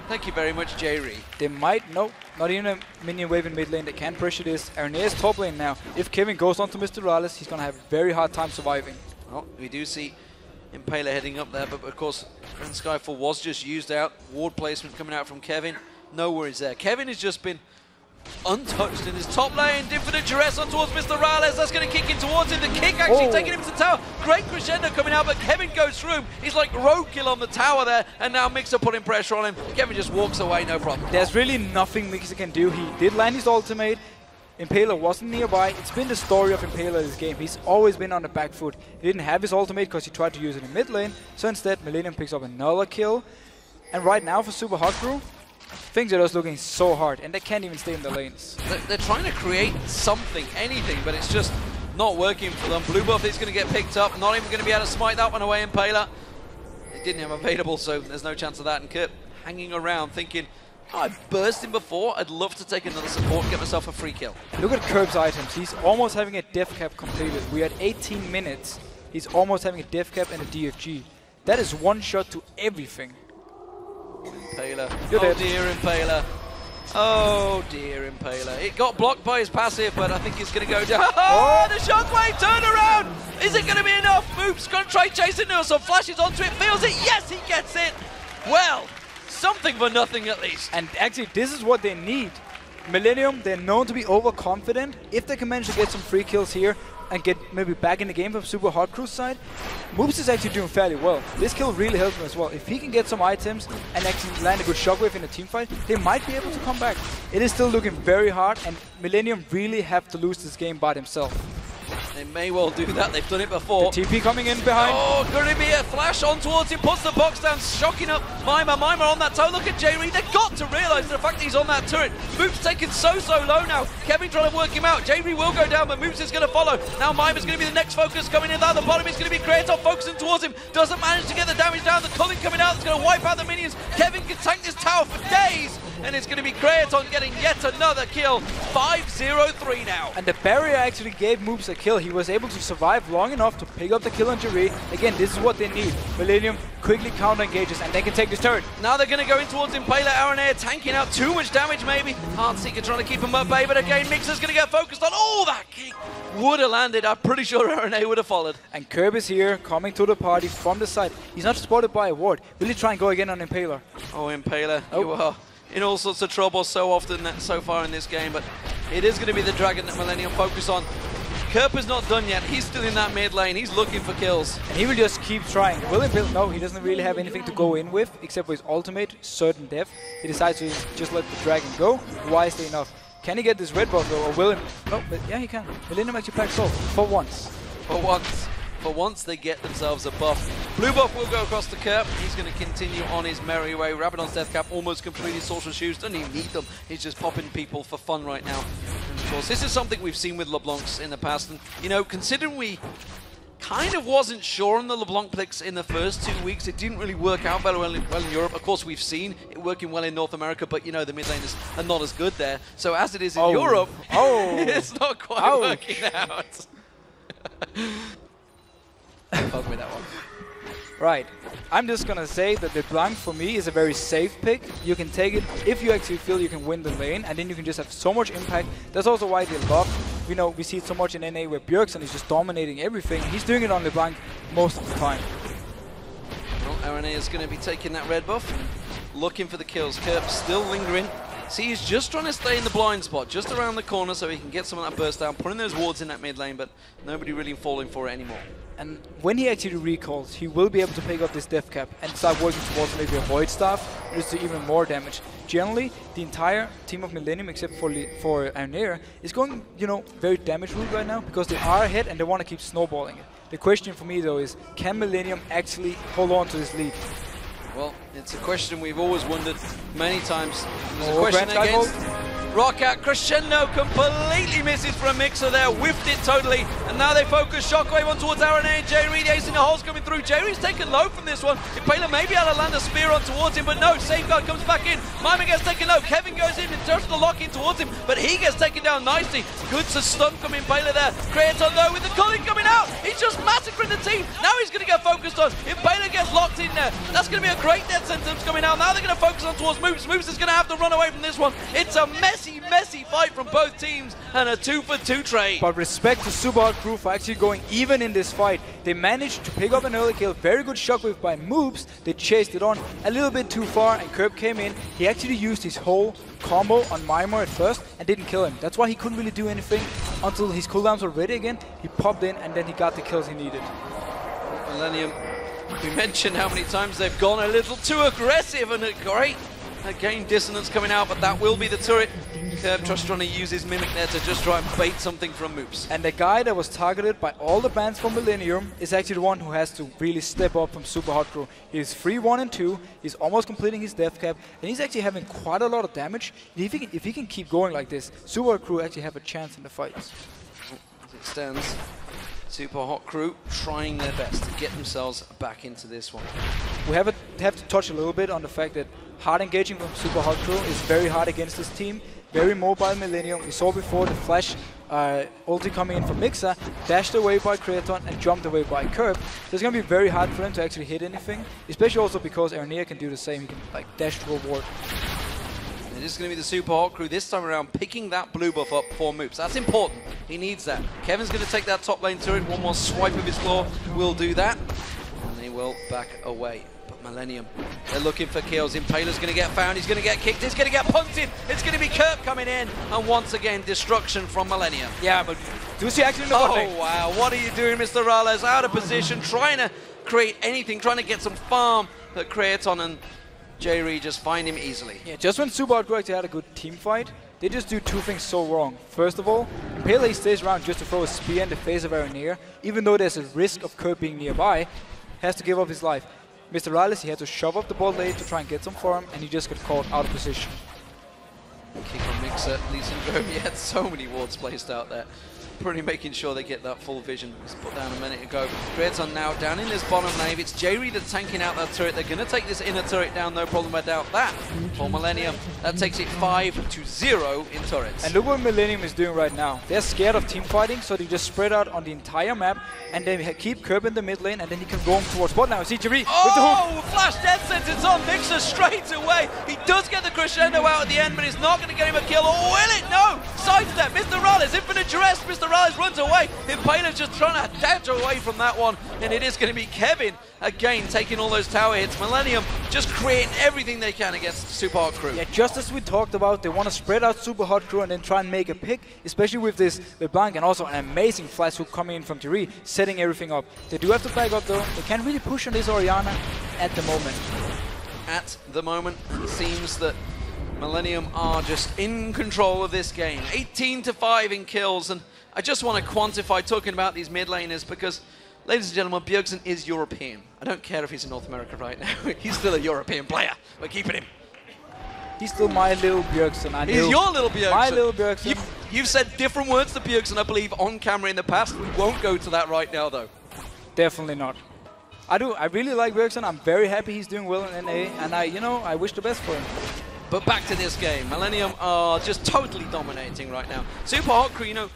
Thank you very much, Jerry. They might, no, not even a minion wave in mid lane. They can't pressure this. Arenea's top lane now. If Kevin goes on to Mr. Rales, he's going to have a very hard time surviving. Well, we do see Impaler heading up there, but of course, Grand Skyfall was just used out. Ward placement coming out from Kevin. No worries there. Kevin has just been untouched in his top lane. Infinite duress on towards Mr. Rales. That's going to kick in towards him. The kick actually taking him to the tower. Great crescendo coming out, but Kevin goes through him. He's like roadkill on the tower there, and now Mixer putting pressure on him. Kevin just walks away, no problem. There's really nothing Mixer can do. He did land his ultimate. Impaler wasn't nearby. It's been the story of Impaler this game. He's always been on the back foot. He didn't have his ultimate because he tried to use it in mid lane. So instead, Millennium picks up another kill. And right now for Super Hot Crew, things are just looking so hard, and they can't even stay in the lanes. They're trying to create something, anything, but it's just not working for them. Blue buff is going to get picked up. Not even going to be able to smite that one away. Impaler, it didn't have available, so there's no chance of that. And Kurt hanging around thinking, oh, I've burst him before. I'd love to take another support, get myself a free kill. Look at Curb's items. He's almost having a death cap completed. We had 18 minutes. He's almost having a death cap and a DFG. That is one shot to everything. Impaler. Oh dear, Impaler. Oh dear, Impaler. It got blocked by his passive, but I think it's going to go down. Oh, the shockwave turn around! Is it going to be enough? Moop's going to try chasing it. Some flashes onto it, feels it. Yes, he gets it. Well, something for nothing at least. And actually, this is what they need. Millennium, they're known to be overconfident. If they can manage to get some free kills here and get maybe back in the game from Super Hot Crew's side, Moops is actually doing fairly well. This kill really helps him as well. If he can get some items and actually land a good shockwave in a team fight, they might be able to come back. It is still looking very hard, and Millennium really have to lose this game by themselves. They may well do that. They've done it before. The TP coming in behind. Oh, going to be a flash on towards him. Puts the box down, shocking up Mima. Mima on that toe. Look at J-Reed. They've got to realise the fact that he's on that turret. Moops taken so low now. Kevin trying to work him out. J-Reed will go down, but Moops is going to follow. Now Mima's going to be the next focus coming in down the bottom. It's going to be Creaton focusing towards him. Doesn't manage to get the damage down. The culling coming out. It's going to wipe out the minions. Kevin can tank this tower for days. And it's going to be Creaton getting yet another kill. 5-0-3 now. And the barrier actually gave Moops a kill. He was able to survive long enough to pick up the kill on J-Reed. Again, this is what they need. Millennium quickly counter-engages and they can take this turret. Now they're going to go in towards Impaler. Aranea tanking out too much damage maybe. Heartseeker trying to keep him at bay, but again, Mixer's going to get focused on. Oh, that kick would have landed. I'm pretty sure Aranea would have followed. And Curb is here, coming to the party from the side. He's not spotted by a ward. Will he try and go again on Impaler? Oh, Impaler, you are in all sorts of trouble so often so far in this game, but it is going to be the Dragon that Millennium focus on. Kerper's not done yet. He's still in that mid lane. He's looking for kills. And he will just keep trying. Will Impaler? No, he doesn't really have anything to go in with, except for his ultimate, certain death. He decides to just let the Dragon go, wisely enough. Can he get this red buff though, or will he? No, but yeah, he can. Millennium actually packs off, for once. For once. For once they get themselves a buff. Blue buff will go across the curb. He's going to continue on his merry way. Rabadon's death cap almost completed. Sorcerer's Shoes doesn't even need them. He's just popping people for fun right now. And of course, this is something we've seen with LeBlancs in the past. And, you know, considering we kind of wasn't sure on the LeBlanc picks in the first 2 weeks, it didn't really work out very well in Europe. Of course, we've seen it working well in North America, but, you know, the mid laners are not as good there. So as it is in Europe, it's not quite working out. Fuck with that one. Right. I'm just gonna say that the Blanc for me is a very safe pick. You can take it if you actually feel you can win the lane, and then you can just have so much impact. That's also why they love, you know, we see it so much in NA where Bjergsen is just dominating everything. He's doing it on the Blanc most of the time. Well, Aranea is going to be taking that red buff, looking for the kills. Kerp still lingering. See, he's just trying to stay in the blind spot, just around the corner so he can get some of that burst down, putting those wards in that mid lane, but nobody really falling for it anymore. And when he actually recalls, he will be able to pick up this death cap and start working towards maybe a void staff, just to even more damage. Generally, the entire team of Millennium, except for Aranea, is going, you know, very damage route right now because they are ahead and they want to keep snowballing it. The question for me though is, can Millennium actually hold on to this lead? Well, it's a question we've always wondered many times. There's a question against Rockout. Crescendo completely misses from Mixer there, whiffed it totally, and now they focus Shockwave on towards Aranea. J-Reed acing the holes coming through. J-Reed's taken low from this one. Impaler may be able to land a spear on towards him, but no, Safeguard comes back in. Mima gets taken low. Kevin goes in and tries to lock in towards him, but he gets taken down nicely. Good to stun from Impaler there. Creaton though with the culling coming out. He's just massacring the team. Now he's going to get focused on. Impaler gets locked in there. That's going to be a great death sentence coming out. Now they're going to focus on towards Moops. Moops is going to have to run away from this one. It's a messy fight from both teams and a 2-for-2 trade. But respect to Super Hot Crew for actually going even in this fight. They managed to pick up an early kill. Very good shockwave by Moops. They chased it on a little bit too far and Kerb came in. He actually used his whole combo on Mimar at first and didn't kill him. That's why he couldn't really do anything until his cooldowns were ready again. He popped in and then he got the kills he needed. Millennium, we mentioned how many times they've gone a little too aggressive and a great again dissonance coming out, but that will be the turret. Kerb just trying to use his Mimic there to just try and bait something from Moops. And the guy that was targeted by all the bans from Millennium is actually the one who has to really step up from Super Hot Crew. He's free 1 and 2, he's almost completing his death cap, and he's actually having quite a lot of damage. If he can keep going like this, Super Hot Crew actually have a chance in the fights. stands Super Hot Crew trying their best to get themselves back into this one. We have to touch a little bit on the fact that hard engaging from Super Hot Crew is very hard against this team. Very mobile Millennium. We saw before the flash ulti coming in from Mixer, dashed away by Creaton and jumped away by Curb. So it's going to be very hard for them to actually hit anything, especially also because Aranea can do the same. He can like dash to a ward. It is going to be the Super Hot Crew this time around picking that blue buff up for Moops. That's important. He needs that. Kevin's going to take that top lane turret. One more swipe of his claw will do that. And they will back away. But Millennium, they're looking for kills. Impaler's going to get found. He's going to get kicked. He's going to get punted. It's going to be Kerp coming in. And once again, destruction from Millennium. Yeah, but Ducey actually knows. Oh, wow. What are you doing, Mr. Rales? Out of position, trying to create anything, trying to get some farm. But Creaton and J-Ree just find him easily. Yeah, just when Super Hot Crew actually had a good team fight, they just do two things so wrong. First of all, Pele stays around just to throw a spear in the face of Aranea, even though there's a risk of Kerp being nearby, has to give up his life. Mr. Rales, he had to shove up the ball lane to try and get some farm, and he just got caught out of position. Kick on Mixer, Lee Syndrome, he had so many wards placed out there. Pretty making sure they get that full vision. It's put down a minute ago. Creaton now down in this bottom lane. It's J-Ree that's tanking out that turret. They're going to take this inner turret down, no problem about that. For Millennium, that takes it 5-0 in turrets. And look what Millennium is doing right now. They're scared of team fighting, so they just spread out on the entire map, and they keep Kerp in the mid lane, and then he can roam towards bot now. See J-Ree with the hook. Flash death sentence on Mixer straight away. He does get the crescendo out at the end, but it's not going to get him a kill. Or will it? No! Sidestep, Mr. Rales, infinite duress. Mr. Rales runs away. Impaler's just trying to dash away from that one, and it is going to be Kevin again taking all those tower hits. Millennium just creating everything they can against Super Hot Crew. Yeah, just as we talked about, they want to spread out Super Hot Crew and then try and make a pick, especially with this LeBlanc and also an amazing flash hook coming in from J-Ree, setting everything up. They do have to back up though. They can't really push on this Orianna at the moment. At the moment, it seems that Millennium are just in control of this game. 18-5 in kills, and I just want to quantify talking about these mid laners because, ladies and gentlemen, Bjergsen is European. I don't care if he's in North America right now. He's still a European player. We're keeping him. He's still my little Bjergsen. He's your little Bjergsen. My little Bjergsen. You've said different words to Bjergsen, I believe, on camera in the past. We won't go to that right now, though. Definitely not. I really like Bjergsen. I'm very happy he's doing well in NA, and I wish the best for him. But back to this game. Millennium are just totally dominating right now. Super Hot Crew, you know,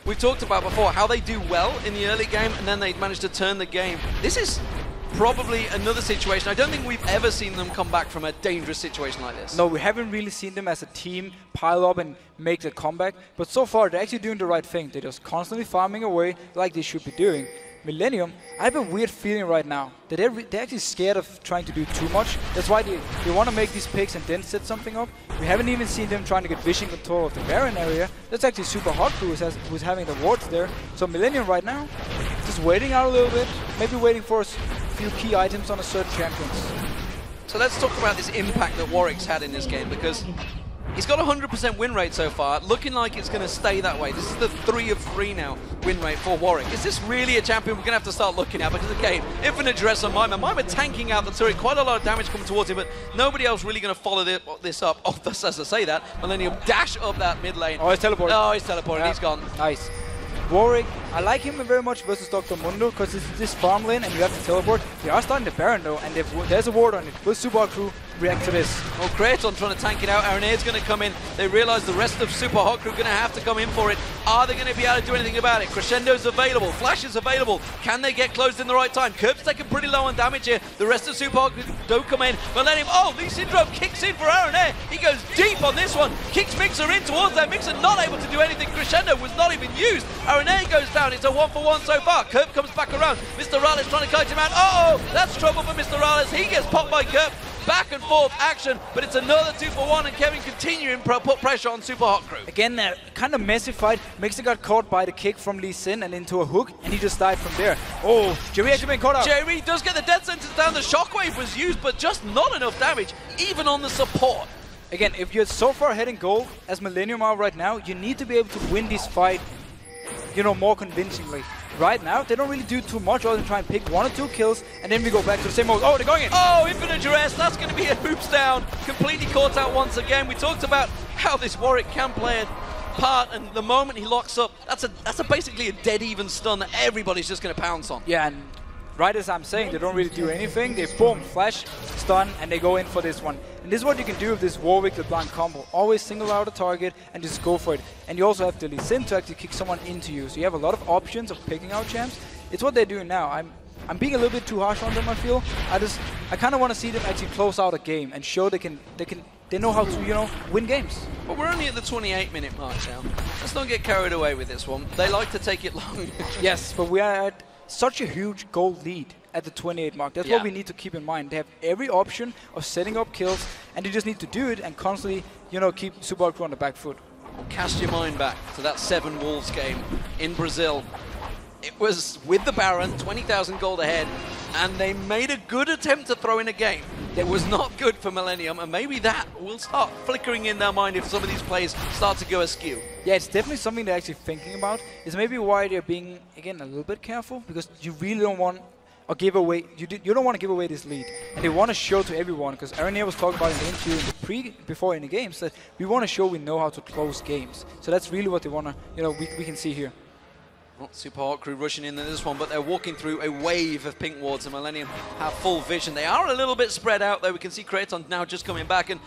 we've talked about before how they do well in the early game and then they manage to turn the game. This is probably another situation. I don't think we've ever seen them come back from a dangerous situation like this. No, we haven't really seen them as a team pile up and make the comeback. But so far, they're actually doing the right thing. They're just constantly farming away like they should be doing. Millennium, I have a weird feeling right now that they're actually scared of trying to do too much. That's why they want to make these picks and then set something up. We haven't even seen them trying to get vision control of the Baron area. That's actually Super Hot Crew who's having the wards there. So Millennium right now, just waiting out a little bit, maybe waiting for a few key items on a certain champions. So let's talk about this impact that Warwick's had in this game, because he's got a 100% win rate so far, looking like it's going to stay that way. This is the 3 of 3 now win rate for Warwick. Is this really a champion we're going to have to start looking at? Because again, infinite duress on Mima. Mima tanking out the turret, quite a lot of damage coming towards him, but nobody else really going to follow this up. Oh, as I say that, Millennium dash up that mid lane. Oh, he's teleported. Oh, he's teleported. Yeah. He's gone. Nice. Warwick, I like him very much versus Dr. Mundo because it's this farm lane and you have to teleport. They are starting the Baron though, and there's a ward on it. Will Super Hot Crew react to this? Well, Creaton trying to tank it out. Aranea's going to come in. They realize the rest of Super Hot Crew are going to have to come in for it. Are they going to be able to do anything about it? Crescendo's available. Flash is available. Can they get closed in the right time? Kerp's taking pretty low on damage here. The rest of Super Hot Crew don't come in. But let him. Oh, Lee Syndrome kicks in for Aranea. He goes deep on this one. Kicks Mixer in towards that. Mixer not able to do anything. Crescendo was not even used. Aranea goes down. It's a 1-for-1 so far. Kerp comes back around. Mr. Rales trying to kite him out. Uh-oh, that's trouble for Mr. Rales. He gets popped by Kerp. Back and forth action, but it's another 2-for-1, and Kevin continuing to put pressure on Super Hot Crew. Again, a kind of messy fight. Mixer got caught by the kick from Lee Sin and into a hook, and he just died from there. Oh, J-Ree actually been caught out. J-Ree does get the death sentence down. The shockwave was used, but just not enough damage, even on the support. Again, if you're so far ahead in gold as Millennium are right now, you need to be able to win this fight, you know, more convincingly. Right now, they don't really do too much other than try and pick 1 or 2 kills, and then we go back to the same mode. Oh, they're going in! Oh, infinite duress. That's going to be a hoops down. Completely caught out once again. We talked about how this Warwick can play it apart, and the moment he locks up, that's basically a dead even stun that everybody's just going to pounce on. Yeah, and right as I'm saying, they don't really do anything. They boom, flash, stun, and they go in for this one. And this is what you can do with this Warwick LeBlanc combo. Always single out a target and just go for it. And you also have the Lee Sin to actually kick someone into you. So you have a lot of options of picking out champs. It's what they're doing now. I'm being a little bit too harsh on them, I feel. I kind of want to see them actually close out a game and show they know how to, you know, win games. But we're only at the 28-minute mark now. Let's not get carried away with this one. They like to take it long. Yes, but we are at such a huge goal lead at the 28 mark. That's what we need to keep in mind. They have every option of setting up kills, and they just need to do it and constantly, you know, keep Super Hot Crew on the back foot. Cast your mind back to that 7 Wolves game in Brazil. It was with the Baron, 20,000 gold ahead, and they made a good attempt to throw in a game. It was not good for Millennium, and maybe that will start flickering in their mind if some of these plays start to go askew. Yeah, it's definitely something they're actually thinking about. It's maybe why they're being, again, a little bit careful, because you really don't want or give away, you don't want to give away this lead. And they want to show to everyone, because Aaron was talking about in the interview before in the games, that we want to show we know how to close games. So that's really what they want to, you know, we can see here. Not Super Hot Crew rushing in this one, but they're walking through a wave of pink wards, and Millennium have full vision. They are a little bit spread out, though. We can see Creaton now just coming back, and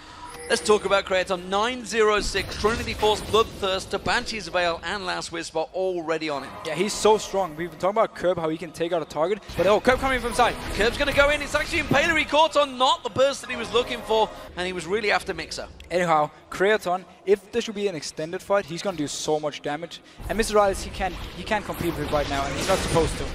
let's talk about Creaton. 906, Trinity Force, Bloodthirst, to Banshee's Veil, and Last Whisper already on it. Yeah, he's so strong. We've been talking about Curb, how he can take out a target, but oh, Curb coming from side. Curb's going to go in. It's actually Impaler. He caught on, not the burst that he was looking for, and he was really after Mixer. Anyhow, Creaton, if there should be an extended fight, he's going to do so much damage. And Mr. Riley, he can't compete with it right now, and he's not supposed to.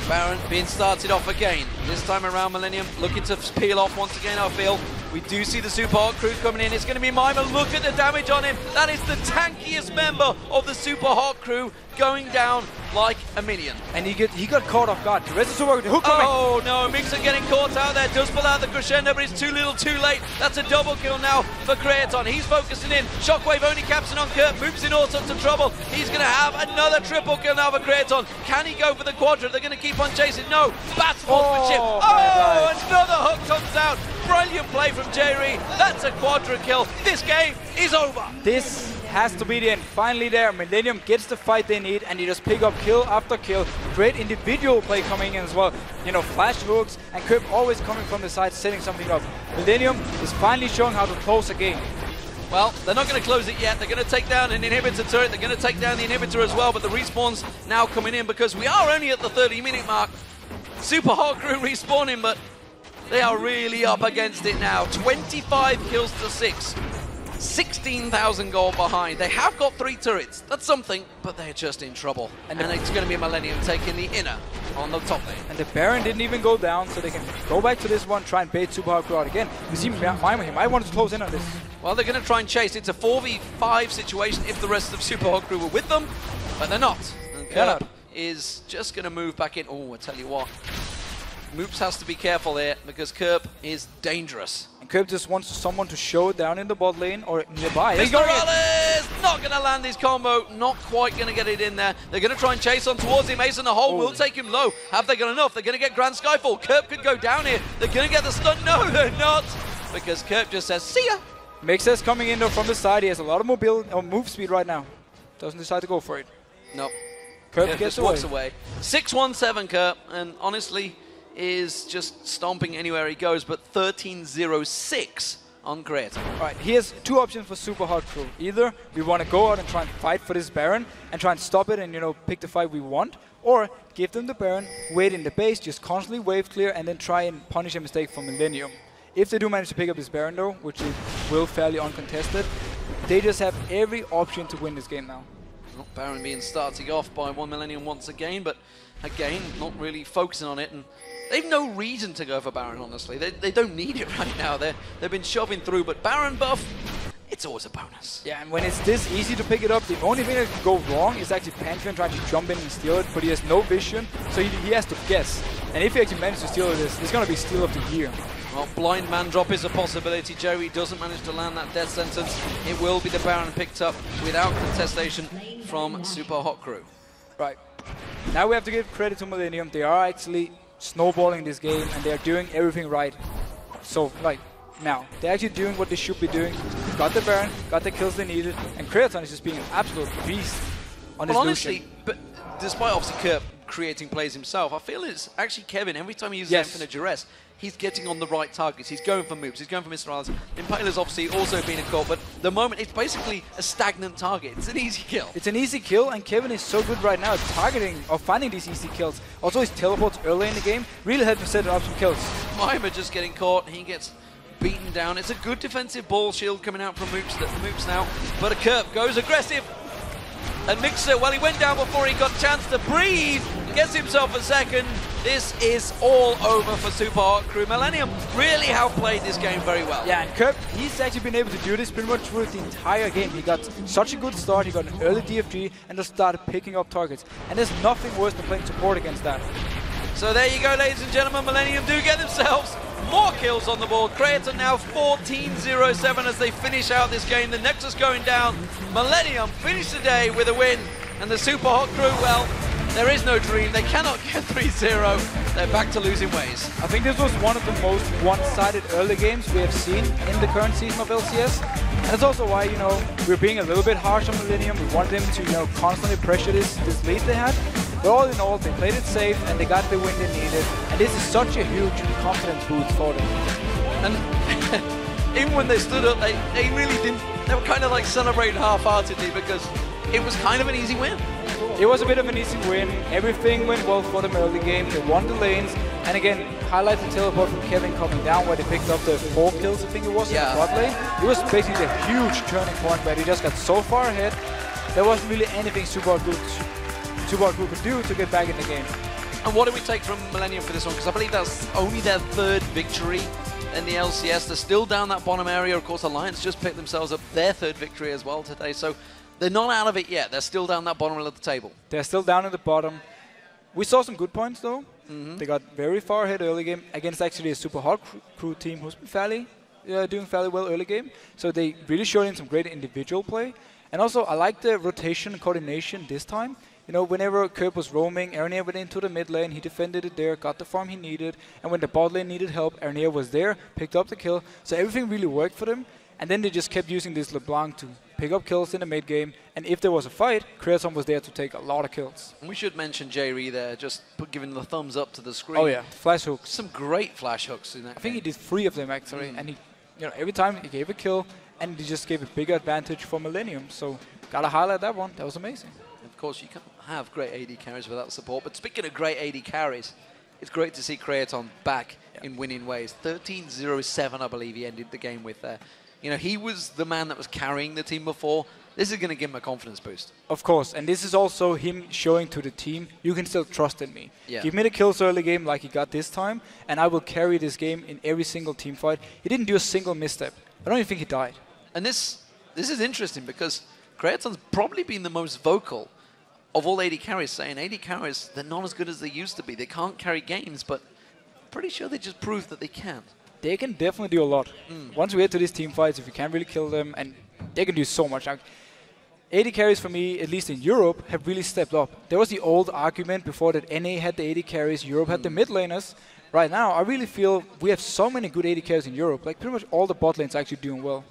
Baron being started off again. This time around, Millennium looking to peel off once again, I feel. We do see the Super Hot Crew coming in. It's going to be Mimer. Look at the damage on him. That is the tankiest member of the Super Hot Crew going down like a minion. And he got caught off guard. The rest of the Super Hot Crew coming. Oh no, Mixer getting caught out there. Does pull out the crescendo, but it's too little too late. That's a double kill now for Creaton. He's focusing in. Shockwave only capsing on Kurt. Moves in all sorts of trouble. He's going to have another triple kill now for Creaton. Can he go for the quadra? They're going to keep on chasing. No. Bat sportsmanship. Oh, another hook comes out. Brilliant play from Jerry. That's a quadra kill. This game is over. This has to be the end. Finally there, Millennium gets the fight they need, and they just pick up kill after kill. Great individual play coming in as well. You know, flash hooks, and Curb always coming from the side, setting something up. Millennium is finally showing how to close a game. Well, they're not going to close it yet. They're going to take down an inhibitor turret. They're going to take down the inhibitor as well, but the respawn's now coming in because we are only at the 30-minute mark. Super Hot Crew respawning, but they are really up against it now. 25 kills to 6. 16,000 gold behind. They have got 3 turrets. That's something, but they're just in trouble. And it's going to be Millennium taking the inner on the top lane. And the Baron didn't even go down, so they can go back to this one, try and bait Super Hot Crew out again. You see Mimer, he might want to close in on this. Well, they're going to try and chase. It's a 4v5 situation if the rest of Super Hot Crew were with them, but they're not. And Curb is just going to move back in. Oh, I tell you what. Moops has to be careful here because Curb is dangerous. And Curb just wants someone to show down in the bot lane or nearby. Mr. Morales not going to land his combo. Not quite going to get it in there. They're going to try and chase on towards him. Ace in the hole will take him low. Have they got enough? They're going to get Grand Skyfall. Curb could go down here. They're going to get the stun. No, they're not. Because Curb just says, see ya. Mixer's coming in though from the side. He has a lot of move speed right now. Doesn't decide to go for it. Nope. Curb gets walks away. 617 Curb, and honestly is just stomping anywhere he goes, but 1306 on Creaton. Right, here's 2 options for Super Hot Crew. Either we want to go out and try and fight for this Baron and try and stop it and, you know, pick the fight we want, or give them the Baron, wait in the base, just constantly wave clear, and then try and punish a mistake from Millennium. If they do manage to pick up this Baron though, which is fairly uncontested, they just have every option to win this game now. Not Baron being starting off by 1 Millennium once again, but again, not really focusing on it, and they've no reason to go for Baron, honestly. They don't need it right now. They've been shoving through, but Baron buff, it's always a bonus. Yeah, and when it's this easy to pick it up, the only thing that can go wrong is actually Pantheon trying to jump in and steal it, but he has no vision, so he has to guess. And if he actually manages to steal this, it's going to be steal of the year. Well, blind man drop is a possibility. Jerry doesn't manage to land that death sentence. It will be the Baron picked up without contestation from Super Hot Crew. Right. Now we have to give credit to Millennium. They are actually snowballing this game and they are doing everything right. So, like, now. They're actually doing what they should be doing. Got the Baron, got the kills they needed, and Creaton is just being an absolute beast on his honestly, Lucian. but despite obviously Kurt creating plays himself, I feel it's actually Kevin, every time he uses Infinite Duress, he's getting on the right targets. He's going for moves. He's going for Mr. Alice. Impaler's obviously also been a call, but the moment it's basically a stagnant target. It's an easy kill. It's an easy kill, and Kevin is so good right now at targeting or finding these easy kills. Also, his teleports early in the game really help him set up some kills. Mima just getting caught. He gets beaten down. It's a good defensive ball shield coming out from Moops now, but a Kurt goes aggressive. And Mixer, well, he went down before he got a chance to breathe. Gets himself a second. This is all over for Super Hot Crew. Millennium really have played this game very well. Yeah, and Kirk, he's actually been able to do this pretty much through the entire game. He got such a good start, he got an early DFG, and just started picking up targets. And there's nothing worse than playing support against that. So there you go, ladies and gentlemen. Millennium do get themselves more kills on the board. Creaton now 14-0-7 as they finish out this game. The Nexus going down. Millennium finish the day with a win. And the Super Hot Crew, well, there is no dream. They cannot get 3-0. They're back to losing ways. I think this was one of the most one-sided early games we have seen in the current season of LCS. And that's also why, you know, we're being a little bit harsh on Millennium. We want them to, you know, constantly pressure this lead they had. But all in all, they played it safe and they got the win they needed. And this is such a huge confidence boost for them. And even when they stood up, they really didn't. They were kind of like celebrating half-heartedly because it was kind of an easy win. It was a bit of an easy win. Everything went well for them early game. They won the lanes. And again, highlight the teleport from Kevin coming down where they picked up the 4 kills, I think it was, in the bot lane. It was basically a huge turning point where they just got so far ahead. There wasn't really anything Super Hot could do to get back in the game. And what do we take from Millennium for this one? Because I believe that's only their 3rd victory in the LCS. They're still down that bottom area. Of course, Alliance just picked themselves up their 3rd victory as well today. So they're not out of it yet. They're still down that bottom of the table. They're still down at the bottom. We saw some good points, though. They got very far ahead early game against actually a Super Hot Crew team who's been doing fairly well early game. So they really showed in some great individual play. And also, I like the rotation and coordination this time. You know, whenever Kerp was roaming, Ernier went into the mid lane, he defended it there, got the farm he needed, and when the bot lane needed help, Ernier was there, picked up the kill, so everything really worked for them, and then they just kept using this LeBlanc to pick up kills in the mid game, and if there was a fight, Creaton was there to take a lot of kills. And we should mention J-Ree there, just giving the thumbs up to the screen. Oh yeah, flash hooks. Some great flash hooks in that I think he did 3 of them actually, and he, you know, every time he gave a kill, and he just gave a bigger advantage for Millennium, so gotta highlight that one, that was amazing. Of course, you can't have great AD carries without support. But speaking of great AD carries, it's great to see Creaton back in winning ways. 13-0-7, I believe he ended the game with there. You know, he was the man that was carrying the team before. This is going to give him a confidence boost. Of course, and this is also him showing to the team, you can still trust in me. Yeah. Give me the kills early game like he got this time, and I will carry this game in every single team fight. He didn't do a single misstep. I don't even think he died. And this is interesting because Creaton's probably been the most vocal of all AD carries, saying AD carries, they're not as good as they used to be. They can't carry games, but pretty sure they just proved that they can. They can definitely do a lot. Once we get to these team fights, if you can't really kill them, and they can do so much. AD carries for me, at least in Europe, have really stepped up. There was the old argument before that NA had the AD carries, Europe had the mid laners. Right now, I really feel we have so many good AD carries in Europe. Like pretty much all the bot lanes are actually doing well.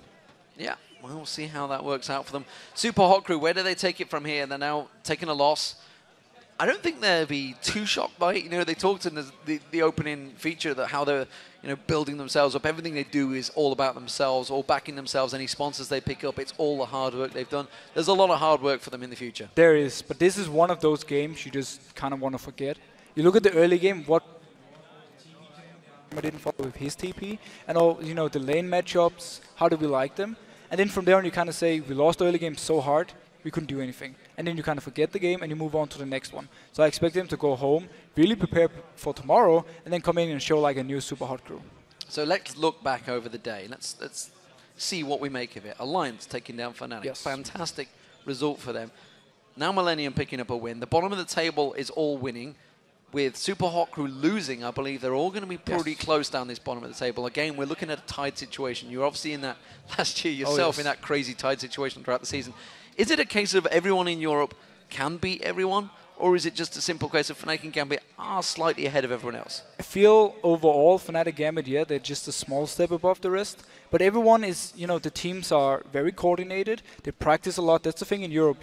Yeah. Well, we'll see how that works out for them. Super Hot Crew, where do they take it from here? They're now taking a loss. I don't think they'll be too shocked by it. You know, they talked in the opening feature that how they're, you know, building themselves up. Everything they do is all about themselves, all backing themselves. Any sponsors they pick up, it's all the hard work they've done. There's a lot of hard work for them in the future. There is, but this is one of those games you just kind of want to forget. You look at the early game, what I didn't follow with his TP, and all, you know, the lane matchups, how do we like them? And then from there on, you kind of say, we lost the early game so hard, we couldn't do anything. And then you kind of forget the game and you move on to the next one. So I expect them to go home, really prepare for tomorrow, and then come in and show like a new Super Hot Crew. So let's look back over the day. Let's see what we make of it. Alliance taking down Fnatic. Yes. Fantastic result for them. Now Millennium picking up a win. The bottom of the table is all winning. With Super Hot Crew losing, I believe they're all going to be pretty close down this bottom of the table. Again, we're looking at a tied situation. You were obviously in that last year yourself, in that crazy tied situation throughout the season. Is it a case of everyone in Europe can beat everyone, or is it just a simple case of Fnatic and Gambit are slightly ahead of everyone else? I feel overall Fnatic Gambit, yeah, they're just a small step above the rest. But everyone is, you know, the teams are very coordinated. They practice a lot. That's the thing in Europe.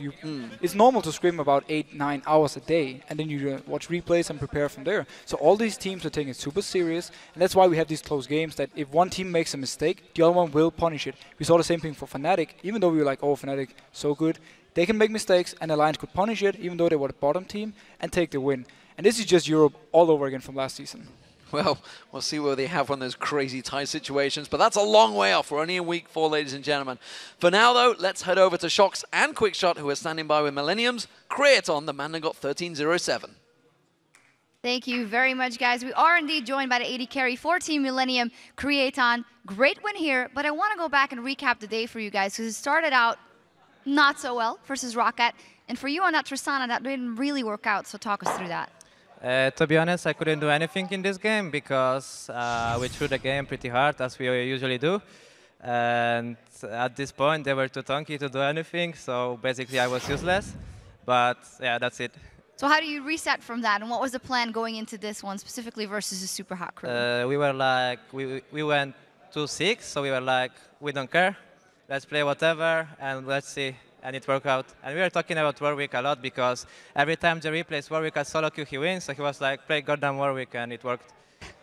It's normal to scrim about 8-9 hours a day, and then you watch replays and prepare from there. So all these teams are taking it super serious, and that's why we have these close games that if one team makes a mistake, the other one will punish it. We saw the same thing for Fnatic. Even though we were like, oh, Fnatic, so good, they can make mistakes, and Alliance could punish it, even though they were the bottom team, and take the win. And this is just Europe all over again from last season. Well, we'll see where they have one of those crazy tie situations, but that's a long way off. We're only in week 4, ladies and gentlemen. For now, though, let's head over to Shox and Quickshot, who are standing by with Millennium's Creaton, the man that got 1307. Thank you very much, guys. We are indeed joined by the AD carry for Team Millennium, Creaton. Great win here, but I want to go back and recap the day for you guys, because it started out not so well versus Rocket. And for you on that Tristana, that didn't really work out, so talk us through that. To be honest, I couldn't do anything in this game because we threw the game pretty hard, as we usually do. And at this point, they were too tanky to do anything, so basically I was useless. But yeah, that's it. So how do you reset from that, and what was the plan going into this one, specifically versus the Super Hot Crew? We were like, we went 2-6, so we were like, we don't care. Let's play whatever, and let's see. And it worked out. And we were talking about Warwick a lot because every time Jerry plays Warwick at solo queue, he wins. So he was like, play goddamn Warwick, and it worked.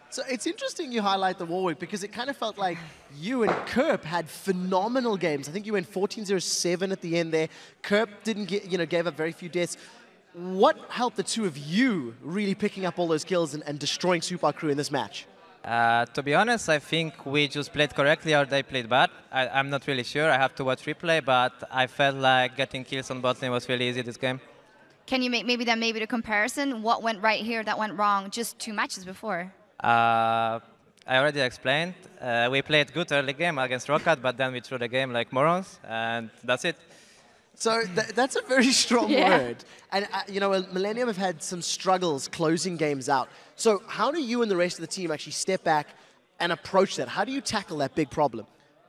So it's interesting you highlight the Warwick because it kind of felt like you and Kerp had phenomenal games. I think you went 14-0-7 at the end there. Kerp didn't get, gave up very few deaths. What helped the two of you really picking up all those kills and destroying Super Crew in this match? To be honest, I think we just played correctly or they played bad. I'm not really sure. I have to watch replay, but I felt like getting kills on bot lane was really easy this game. Can you make maybe the comparison? What went right here that went wrong just 2 matches before? I already explained. We played good early game against Rocket, but then we threw the game like morons, and that's it. So that's a very strong word. And, Millennium have had some struggles closing games out. So how do you and the rest of the team actually step back and approach that? How do you tackle that big problem?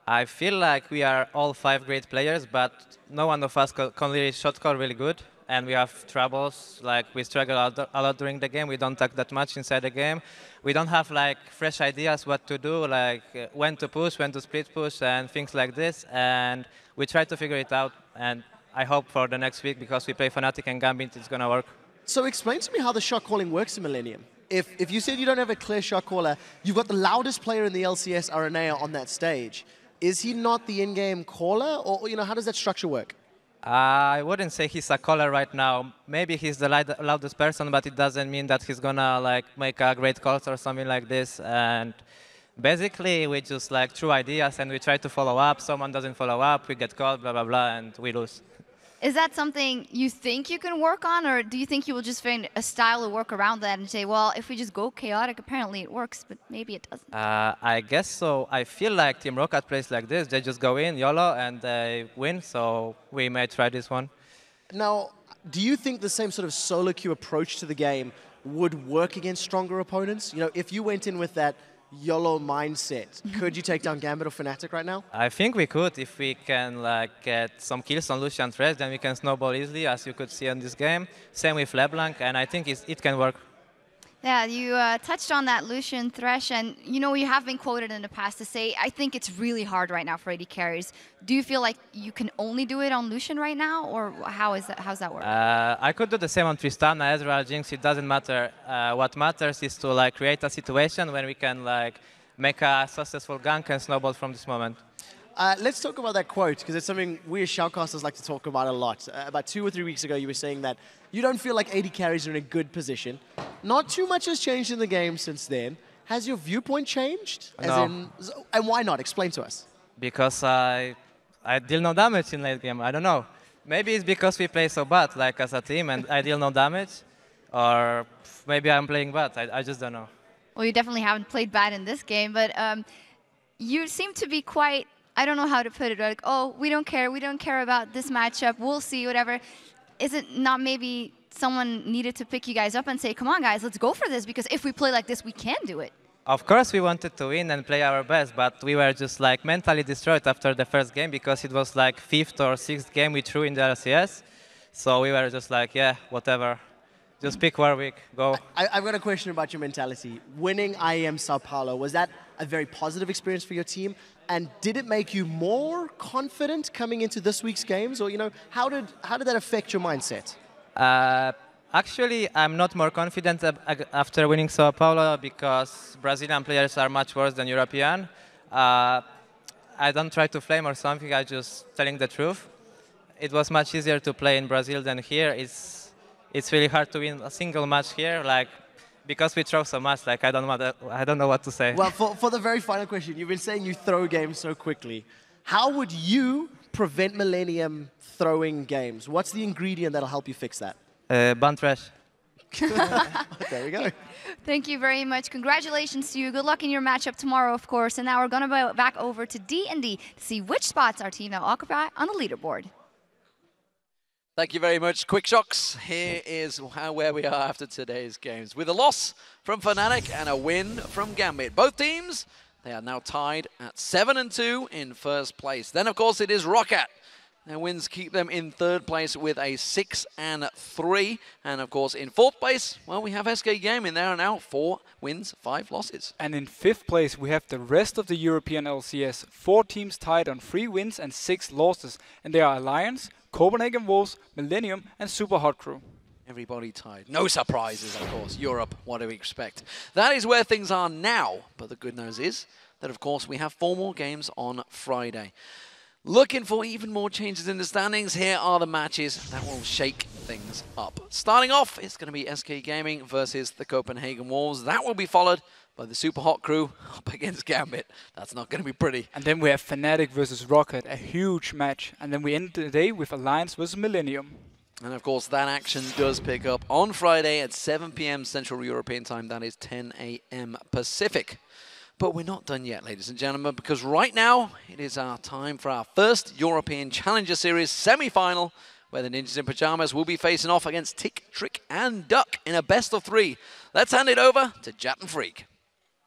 I feel like we are all 5 great players, but no one of us can really shot call really good. And we have troubles, like we struggle a lot during the game. We don't talk that much inside the game. We don't have like fresh ideas what to do, like when to push, when to split push, and things like this. And we try to figure it out. And I hope for the next week, because we play Fnatic and Gambit, it's going to work. So explain to me how the shot calling works in Millennium. If you said you don't have a clear shot caller, you've got the loudest player in the LCS, Aranea, on that stage. Is he not the in-game caller, or how does that structure work? I wouldn't say he's a caller right now. Maybe he's the loudest person, but it doesn't mean that he's going to make a great calls or something like this. And basically, we just throw ideas and we try to follow up. Someone doesn't follow up, we get called, blah, blah, blah, and we lose. Is that something you think you can work on, or do you think you will just find a style to work around that and say, well, if we just go chaotic, apparently it works, but maybe it doesn't? I guess so. I feel like Team Rocket plays like this. They just go in, YOLO, and they win, so we may try this one. Now, do you think the same sort of solo queue approach to the game would work against stronger opponents? If you went in with that YOLO mindset, could you take down Gambit or Fnatic right now? I think we could. If we can get some kills on Lucian Thresh, then we can snowball easily, as you could see in this game. Same with LeBlanc, and I think it can work. Yeah, you touched on that Lucian Thresh, and you have been quoted in the past to say, I think it's really hard right now for AD carries. Do you feel like you can only do it on Lucian right now, or how's that work? I could do the same on Tristana, Ezreal, Jinx, it doesn't matter. What matters is to create a situation when we can make a successful gank and snowball from this moment. Let's talk about that quote, because it's something we as shoutcasters like to talk about a lot. About 2 or 3 weeks ago, you were saying that you don't feel like AD carries are in a good position. Not too much has changed in the game since then. Has your viewpoint changed? No. And why not? Explain to us. Because I deal no damage in late game. I don't know. Maybe it's because we play so bad, as a team, and I deal no damage. Or maybe I'm playing bad. I just don't know. Well, you definitely haven't played bad in this game, but you seem to be quite, I don't know how to put it, like, oh, we don't care about this matchup, we'll see, whatever. Is it not maybe someone needed to pick you guys up and say, come on, guys, let's go for this, because if we play like this, we can do it? Of course, we wanted to win and play our best, but we were just mentally destroyed after the first game, because it was 5th or 6th game we threw in the LCS. So we were just yeah, whatever. just pick Warwick, go. I've got a question about your mentality. Winning IEM Sao Paulo, was that a very positive experience for your team? And did it make you more confident coming into this week's games? Or, you know, how did that affect your mindset? Actually, I'm not more confident after winning Sao Paulo because Brazilian players are much worse than European. I don't try to flame or something, I'm just telling the truth. It was much easier to play in Brazil than here. It's really hard to win a single match here, like, because we throw so much, like, I don't know what to say. Well, for the very final question, you've been saying you throw games so quickly. How would you prevent Millennium throwing games? What's the ingredient that'll help you fix that? Ban trash. There we go. Thank you very much. Congratulations to you. Good luck in your matchup tomorrow, of course. And now we're going to go back over to D&D to see which spots our team now occupy on the leaderboard. Thank you very much, Quick Shocks. Here is where we are after today's games. With a loss from Fnatic and a win from Gambit. Both teams, they are now tied at 7-2 in first place. Then, of course, it is Roccat. Their wins keep them in third place with a 6-3. And, of course, in fourth place, well, we have SK Gaming. They are now 4 wins, 5 losses. And in fifth place, we have the rest of the European LCS. 4 teams tied on 3 wins and 6 losses. And they are Alliance, Copenhagen Wolves, Millennium, and Super Hot Crew. Everybody tied. No surprises, of course. Europe, what do we expect? That is where things are now. But the good news is that, of course, we have 4 more games on Friday. Looking for even more changes in the standings, here are the matches that will shake things up. Starting off, it's going to be SK Gaming versus the Copenhagen Wolves. That will be followed by the Super Hot Crew up against Gambit. That's not going to be pretty. And then we have Fnatic versus Rocket, a huge match. And then we end the day with Alliance versus Millennium. And of course, that action does pick up on Friday at 7 p.m. Central European Time. That is 10 a.m. Pacific. But we're not done yet, ladies and gentlemen, because right now it is our time for our first European Challenger Series semi-final, where the Ninjas in Pyjamas will be facing off against Tick, Trick, and Duck in a best-of-3. Let's hand it over to Jat and Freak.